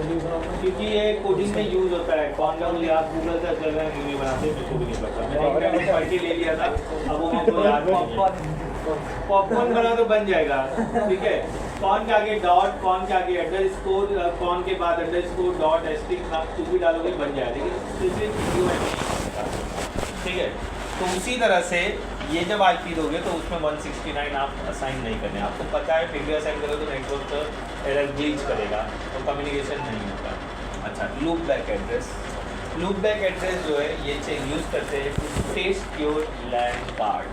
क्योंकि ये कोडिंग में यूज होता है। कौन का मुझे याद गूगल सर्च कर रहे हैं, नहीं बनाते, मेरे को भी नहीं पता। मैंने पार्टी ले लिया था, अब वो मुझे याद पॉपकॉर्न बना तो बन जाएगा, ठीक है। कौन के आगे डॉट, कौन के आगे अंडरस्कोर, कौन के बाद अंडरस्कोर डॉट एस्टिक कुछ भी डालोगे बन जाएगा, लेकिन ठीक है। तो उसी तरह से ये जब आईपी दोगे तो उसमें 169 आप असाइन नहीं करने, आपको पता है फिंगर असाइन करो तो नेटवर्क एरर ग्लिच करेगा, तो कम्युनिकेशन नहीं होता। अच्छा, loopback address. Loopback address जो है ये यूज़ करते हैं to test your LAN card.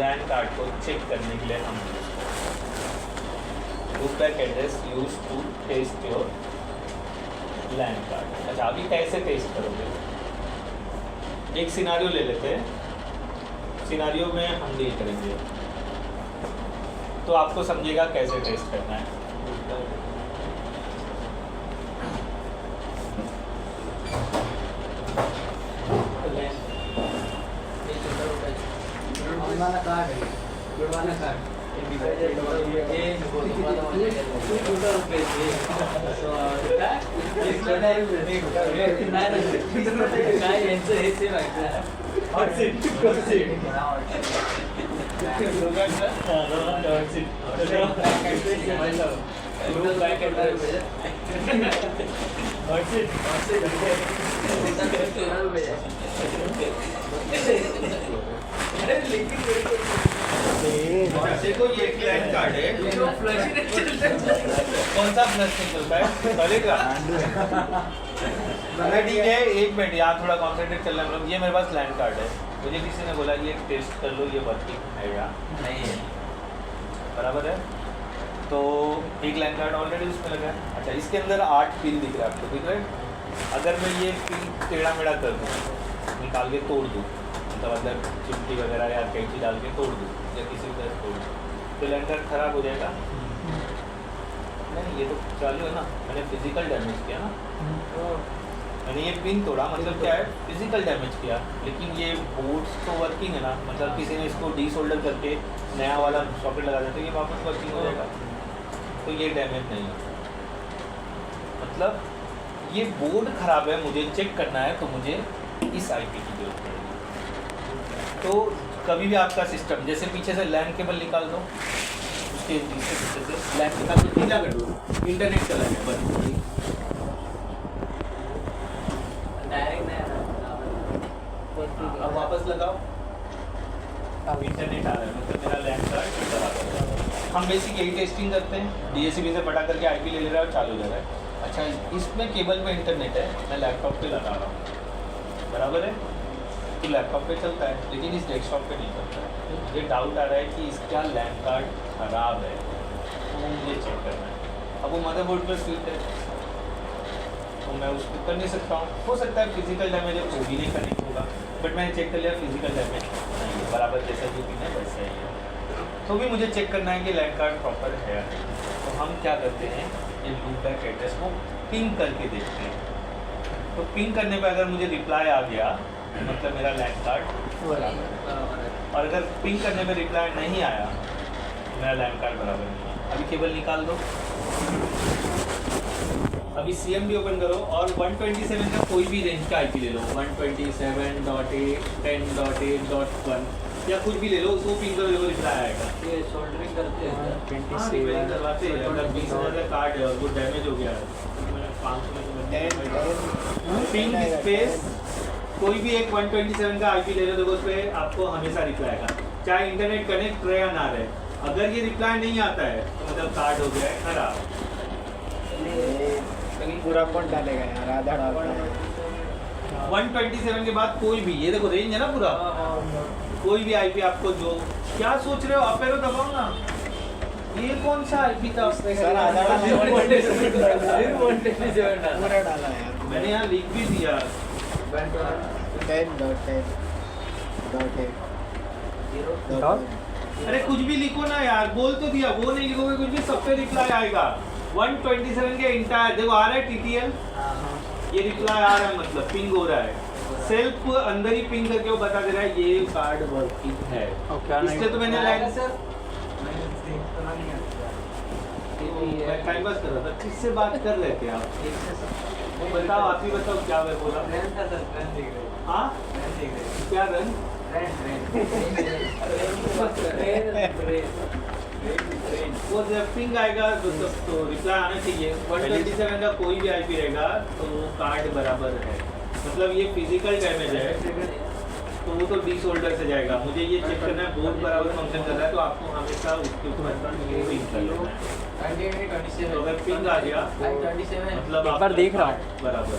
LAN card को चेक करने के लिए हम यूज़ करते हैं loopback address use to test your LAN card. अच्छा, अभी कैसे टेस्ट करोगे? एक सिनारियो ले लेते हैं, सिनारियो में हम डील करेंगे तो आपको समझेगा कैसे टेस्ट करना है। गुड़वाना कार्ड है, गुड़वाना कार्ड देखो ये क्लाइंट कार्ड है, कौन सा फ्लश नहीं चलता है चलेगा? ठीक है, एक मिनट यहाँ थोड़ा कॉन्सेंट्रेट चल रहा है। मतलब ये मेरे पास लैंड कार्ड है, मुझे किसी ने बोला ये टेस्ट कर लो ये वर्किंग है या नहीं है, बराबर है। तो एक लैंड कार्ड ऑलरेडी उसमें लगा है। अच्छा, इसके अंदर 8 पिन दिख रहा है आपको, दिख रहा है? अगर मैं ये पिन टेढ़ा मेढ़ा कर दूँ, निकाल के तोड़ दूँ, मतलब अंदर चिमटी वगैरह या कैंची डाल के तोड़ दूँ या किसी तरह तोड़ दूँ, तो लैंड कार्ड खराब हो जाएगा? नहीं, ये तो चालू है ना, मैंने फिजिकल डैमेज किया ना। मैंने ये पिन तोड़ा, मतलब क्या है, फिजिकल डैमेज किया, लेकिन ये बोर्ड्स तो वर्किंग है ना। मतलब किसी ने इसको डीसोल्डर करके नया वाला सॉकेट लगा देते तो ये वापस वर्किंग हो जाएगा, तो ये डैमेज नहीं है। मतलब ये बोर्ड खराब है, मुझे चेक करना है, तो मुझे इस आईपी की जरूरत पड़ेगी। तो कभी भी आपका सिस्टम, जैसे पीछे से लैन केबल निकाल दो, उसके पीछे से लैन निकाल दो, ढीला कर दो, इंटरनेट चला गया बस। अब वापस लगाओ, अब इंटरनेट आ रहा है, मतलब मेरा लैंड कार्ड चला गया। हम बेसिक यही टेस्टिंग करते हैं, डीएससीबी से पटा करके आईपी ले रहा है और चालू हो जा रहा है। अच्छा, इसमें केबल में इंटरनेट है, मैं लैपटॉप पे लगा रहा हूँ, बराबर है, तो लैपटॉप पे चलता है, लेकिन इस डेस्कटॉप पे नहीं चलता है। मुझे डाउट आ रहा है कि इसका लैंड कार्ड खराब है, तो मुझे चेक करना है। अब वो मदरबोर्ड पर फिट है, तो मैं उसको कर नहीं सकता हूँ। हो सकता है फिजिकल डैमेज है, वो भी नहीं कनेक्ट होगा, बट मैंने चेक कर लिया फिजिकल डैमेज नहीं है, बराबर जैसा जो पिन है वैसा ही है। तो भी मुझे चेक करना है कि लैंड कार्ड प्रॉपर है। तो हम क्या करते हैं, ये लूप बैक एड्रेस को पिंग करके देखते हैं। तो पिंग करने पर अगर मुझे रिप्लाई आ गया, मतलब मेरा लैंड कार्ड बराबर, और अगर पिंग करने पर रिप्लाई नहीं आया तो मेरा लैंड कार्ड बराबर नहीं है। अभी केबल निकाल दो, अभी CMD ओपन करो और 127 का कोई भी रेंज का आईपी ले लो, 127.8, 10.8.1 या कुछ भी ले लो, उसको पिंग करो, देखो रिप्लाई आएगा। ये सोल्डरिंग करते हैं रिपेयरिंग करवाते हैं। अगर 20,000 का कार्ड है और वो डैमेज हो गया है, तो मैंने 500 में पिंग स्पेस कोई भी एक 127 का आईपी ले लो, देखो उस पर आपको हमेशा रिप्लाई आएगा, चाहे इंटरनेट कनेक्ट रहे या ना रहे। अगर ये रिप्लाई नहीं आता है तो मतलब कार्ड हो गया है खराब। पूरा कौन डालेगा यार, आधा डालता है। 127 के बाद कोई भी, ये देखो रेंज है ना पूरा, कोई भी आईपी आपको जो, क्या सोच रहे हो आप, पैरों दबाओ ना, ये कौन सा आईपी था उसने? सर आधा डाला, पूरा डाला यार मैंने यहाँ लिख भी दिया 10.10.8. अरे कुछ भी लिखो ना यार, बोल तो दिया, वो नहीं लिखोगे कुछ भी, सब पे रिप्लाई आएगा। 127 के इंटायर देखो आ रहा है TTL, ये रिप्लाई आ रहा है, मतलब पिंग हो रहा है, सेल्फ अंदर ही पिंग करके वो बता दे रहा है ये कार्ड वर्किंग है। इससे तो मैंने लाइन मैं टाइम पास कर रहा था। किससे बात कर रहे थे आप? वो बताओ, आप ही बताओ क्या मैं बोला। हाँ क्या रन? वो जब पिंग आएगा तो रिप्लाई आना चाहिए। 127 का कोई भी आईपी रहेगा तो वो कार्ड बराबर है, मतलब ये फिजिकल डैमेज है तो वो तो डीसोल्डर से जाएगा। मुझे ये चेक करना है बोर्ड बराबर फंक्शन कर रहा है, तो आपको हमेशा उसके ऊपर पिंग करना है। तो अगर पिंग आ गया मतलब एक बार देख रहा हूँ। बराबर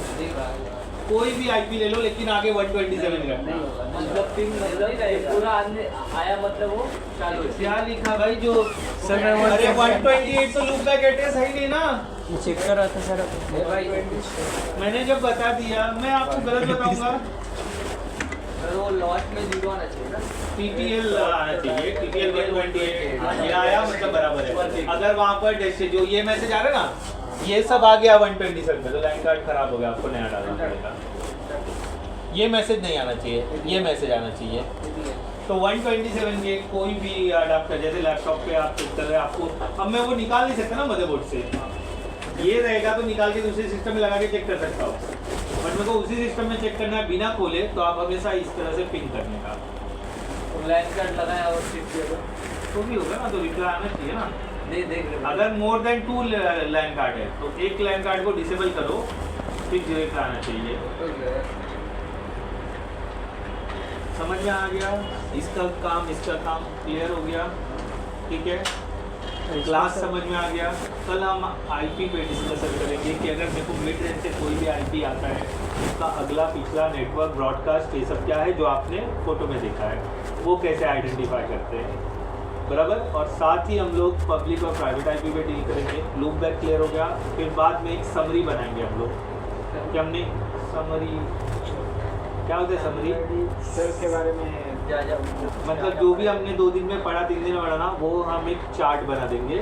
कोई भी आईपी ले लो लेकिन आगे 127 रखना। मतलब पिंग मतलब पूरा आया मतलब वो चालू है। क्या लिखा भाई जो सर मैं वो अरे 128 तो लूप बैक एड्रेस है ही नहीं ना। चेक कर रहा था सर। मैंने जब बता दिया, मैं आपको गलत बताऊंगा। वो लॉट में 0 आना चाहिए ना। TTL आना चाहिए, TTL 128 ये आया मतलब बराबर है। अगर वहाँ पर जो ये मैसेज आ रहा है ना, ये सब आ गया 127 में तो लाइन कार्ड खराब हो गया, आपको नया डालना पड़ेगा। ये मैसेज नहीं आना चाहिए, ये मैसेज आना चाहिए। तो 127 के कोई भी अडाप्टर जैसे लैपटॉप पे आप चेक कर रहे हैं, आपको अब मैं वो निकाल नहीं सकता ना मदरबोर्ड से। ये रहेगा तो निकाल के दूसरे सिस्टम में लगा के चेक कर सकता हूँ, बट मेरे को उसी सिस्टम में चेक करना है बिना खोले। तो आप हमेशा इस तरह से पिन करने का लाइन कार्ड लगाया और शिफ्ट किया तो भी होगा ना, तो रिप्लाई आना चाहिए ना। देख रहे अगर मोर देन 2 लाइन कार्ड है तो एक लाइन कार्ड को डिसेबल करो, फिर डायरेक्ट आना चाहिए। समझ में आ गया? इसका काम क्लियर हो गया, ठीक है। क्लास समझ में आ गया। कल हम आईपी पे डिस्कशन करेंगे कि अगर मेरे को मिड रेंज से कोई भी आईपी आता है उसका अगला पिछला नेटवर्क ब्रॉडकास्ट ये सब क्या है जो आपने फोटो में देखा है वो कैसे आइडेंटिफाई करते हैं, बराबर। और साथ ही हम लोग पब्लिक और प्राइवेट आईपी पे डील करेंगे। लूप बैक क्लियर हो गया। फिर बाद में एक समरी बनाएंगे हम लोग कि हमने समरी क्या होता है समरी सर के बारे में मतलब जो भी हमने 2 दिन में पढ़ा 3 दिन में पढ़ा ना वो हम एक चार्ट बना देंगे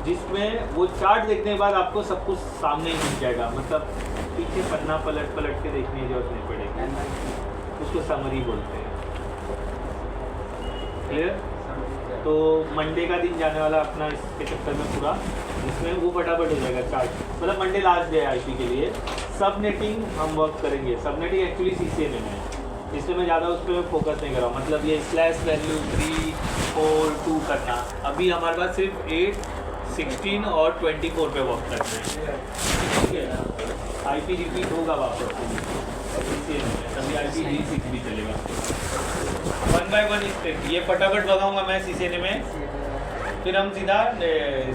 जिसमें वो चार्ट देखने के बाद आपको सब कुछ सामने ही मिल जाएगा, मतलब पीछे पन्ना पलट के देखने की जरूरत नहीं पड़ेगी। उसको समरी बोलते हैं, क्लियर। तो मंडे का दिन जाने वाला अपना इसके चक्कर में पूरा, जिसमें वो फटाफट हो जाएगा चार्ट, मतलब मंडे लास्ट डे है आईपी के लिए। सब नेटिंग हम वर्क करेंगे। सब नेटिंग एक्चुअली CCNA में है, इसलिए मैं ज़्यादा उस पर फोकस नहीं कर रहा हूँ। मतलब ये /value 3, 4, 2 करना, अभी हमारे पास सिर्फ 8, 16 और 24 पे वर्क करना है, ठीक है। आईपी रिपीट होगा वापस CCNA में, तभी आईपी D6 भी चलेगा। 1 by 1 स्टेप ये फटाफट भगाऊंगा मैं CCNA में, फिर हम सीधा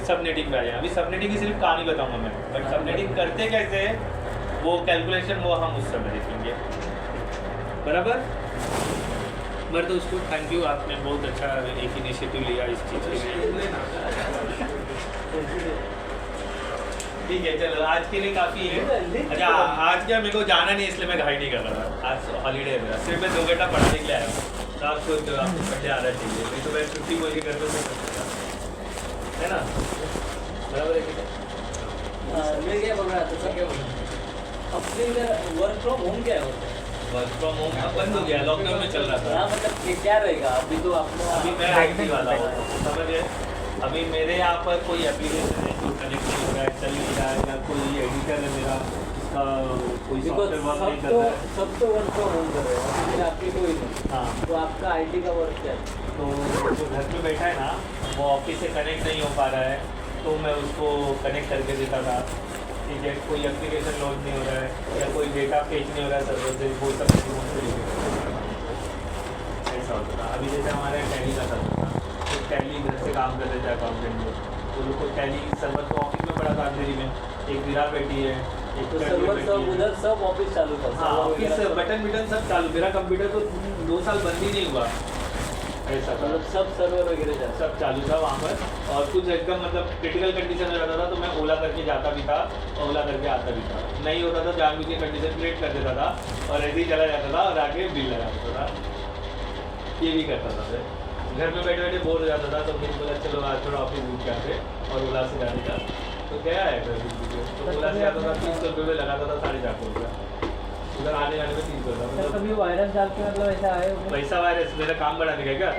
सब नेटिंग पे आ जाएंगे। अभी सब नेटिंग की सिर्फ कहानी बताऊंगा मैं, बट सब नेटिंग करते कैसे वो कैलकुलेशन वो हम उस समय देखेंगे, बराबर। मेरे दोस्तों थैंक यू, आपने बहुत अच्छा एक इनिशिएटिव लिया इस चीज़ के लिए। ठीक है चलो आज के लिए काफ़ी है। अच्छा आज क्या मेरे को जाना नहीं इसलिए मैं घाई नहीं कर रहा था, आज हॉलीडे है मेरा, सिर्फ मैं 2 घंटा पढ़ाने के लिए आया हूँ। तो आपको पढ़ने आना चाहिए, नहीं तो मैं छुट्टी बोल के घर में है ना, बराबर है कि नहीं? मैं क्या बोल रहा था सर, अपने इधर वर्क फ्रॉम होम क्या है? वर्क फ्रॉम होम अब बंद हो गया, लॉकडाउन में चल रहा था। हाँ मतलब क्या रहेगा अभी तो आपको अभी मैं IT वाला हूँ, समझ गए। अभी मेरे यहाँ पर कोई एप्लीकेशन है जो कनेक्ट नहीं हो रहा है, चल नहीं रहा है, या कोई एडिटर है मेरा उसका कोई सॉफ्टवेयर वर्क नहीं कर रहा है। सब तो वर्क फ्रॉम होम कर रहे हैं, लेकिन आपकी कोई नहीं। हाँ तो आपका IT का वर्क क्या है? तो जो घर पे बैठा है ना वो ऑफिस से कनेक्ट नहीं हो पा रहा है, तो मैं उसको कनेक्ट करके देता था, ठीक है। कोई एप्लीकेशन लोड नहीं हो रहा है या कोई डेटा फेच नहीं हो रहा है सर्वर से, वो सब ऐसा होता था। अभी जैसे हमारे टैली का सर्वर था, तो टैली घर से काम करते थे अकाउंटेंट लोग, तो लोग को टैली सर्वर तो ऑफिस में पड़ा था अंधेरी में, एक विराट बैठी है, एक तो सर्वर सब उधर सब ऑफिस चालू था। हाँ ऑफिस बटन सब चालू। मेरा कंप्यूटर तो 2 साल बंद ही नहीं हुआ, ऐसा था। मतलब सब सर्वर वगैरह सब चालू था वहाँ पर। और कुछ एकदम मतलब क्रिटिकल कंडीशन में रहता था तो मैं ओला करके जाता भी था और ओला करके आता भी था। नहीं होता था जानबूझ के कंडीशन क्रिएट कर देता था और ऐसे ही चला जाता था और आके बिल लगा देता था, ये भी करता था मैं। घर में बैठे बैठे बोर हो जाता था तो फिर बोला चलो आज थोड़ा ऑफिस बुक करते और ओला से जाने का। तो गया है फिर तो ओला से आता था 300 रुपये में लगाता था 450 रुपया। उधर आने जाने में 30 बोल रहा सर कभी वायरस डाल के मतलब ऐसा आए हो? पैसा वायरस मेरा काम बढ़ाने का क्या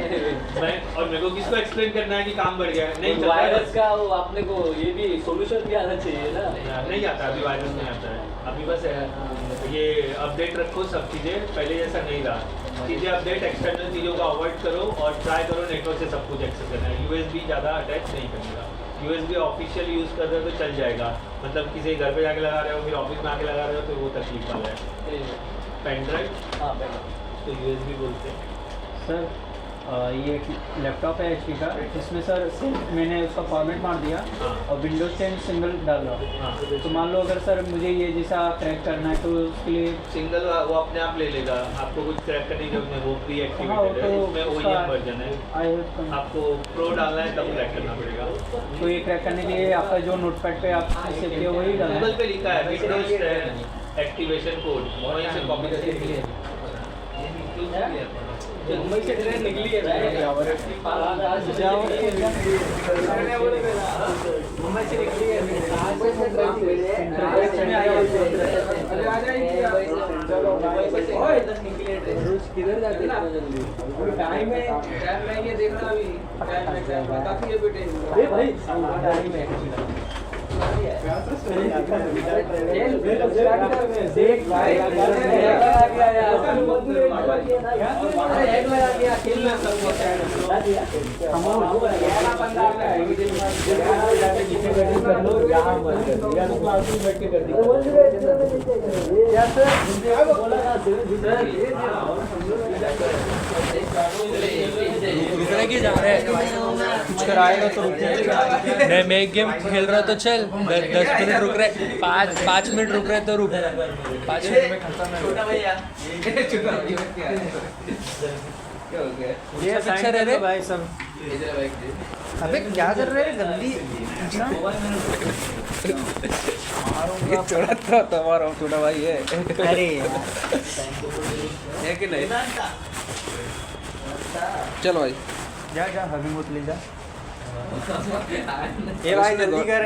मैं और मेरे को किसको एक्सप्लेन करना है कि काम बढ़ गया है? नहीं चल रहा है वायरस बस। का वो आपने को ये भी सोल्यूशन भी आना चाहिए ना। नहीं आता अभी वायरस नहीं आता है अभी बस ये अपडेट रखो सब चीज़ें पहले जैसा नहीं रहा चीज़ें अपडेट एक्सटर्नल चीज़ों को अवॉइड करो और ट्राई करो नेटवर्क से सब कुछ एक्सेस करना है USB ज़्यादा अटैच नहीं करने का USB ऑफिशियल यूज़ कर रहे हो तो चल जाएगा मतलब किसी घर पे जाके लगा रहे हो फिर ऑफिस में आके लगा रहे हो तो वो तकलीफ वाला है पेन ड्राइव हाँ तो USB बोलते हैं सर ये एक लैपटॉप है HP का इसमें सर सिर्फ मैंने उसका फॉर्मेट मार दिया हाँ। और विंडोज 10 सिंगल डाल रहा हाँ। तो मान लो अगर सर मुझे ये जैसा क्रैक करना है तो उसके लिए सिंगल वो अपने आप ले लेगा आपको कुछ क्रैक करने की जरूरत नहीं वो प्री हाँ, एक्टिवेटेड है तो उसमें उसका- OEM वर्जन है आई हैव आपको प्रो डालना है तब क्रैक करना पड़ेगा तो ये क्रैक करने के लिए आपका जो नोटपैड पे आप सेव किया वही डालना गूगल है। पे लिखा है विंडोज 10 एक्टिवेशन कोड वहीं से कॉपी करके मुंबई से ट्रेन निकली है मुंबई से निकली है किधर जाते टाइम है टाइम नहीं है देखना अभी काफी है बेटे भाई टाइम है रुकने की जा रहे हैं कुछ कराएगा तो रुक मैं एक गेम खेल रहा तो चल 10 मिनट रुक रहे 5 मिनट रुक रहे तो रुक 5 मिनट में खत्म है ये अच्छा साइन रह रहे? भाई सब अबे क्या कर रहे हैं जल्दी ये थोड़ा था तुम्हारा छोटा भाई है अरे है कि नहीं चलो भाई जा जा हमें मत ले जा ये भाई जल्दी कर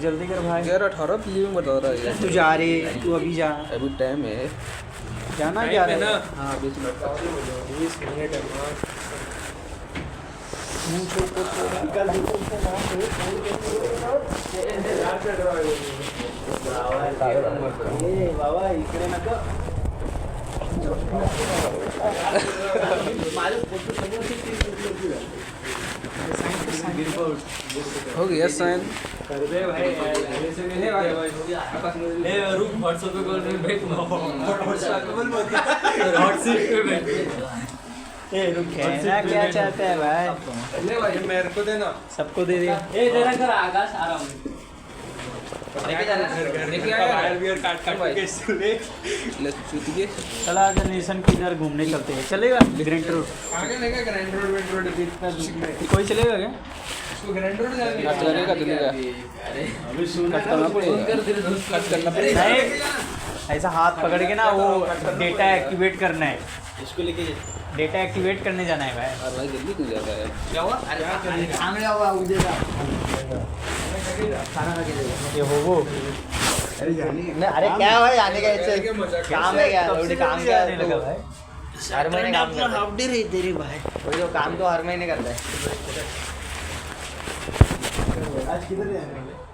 जल्दी कर भाई 18 फिल्म बता रहा है तू जा रे तू अभी जा अभी टाइम है जाना क्या है ना हाँ 20 मिनट बाबा इकडे नको हो गया साइन ए रुक कहना क्या चाहता है भाई मेरे को देना सबको दे दिया ए जरा कर आकाश आ रहा हूँ ले चुतिए चला आज नेशन की इधर घूमने चलते हैं चलेगा ग्रैंड रोड आगे लेगा ग्रैंड रोड वेंड रोड इतना दूर में कोई चलेगा क्या इसको ग्रैंड रोड जाने खर्च करेगा चलेगा खर्च करना पड़ेगा खर्च करना पड़ेगा नहीं ऐसा हाथ पकड़ के ना वो डेटा एक्टिवेट करना है इसको लेके डेटा एक्टिवेट करने जाना है भाई और भाई जल्दी क्यों जाता है ये हो वो अरे क्या भाई आने का ऐसे काम है क्या कब से काम जल्दी क्या आने लगा भाई हर महीने काम करता है हाफ डे रही तेरी भाई कोई तो काम तो हर महीने करता है आज किधर जाने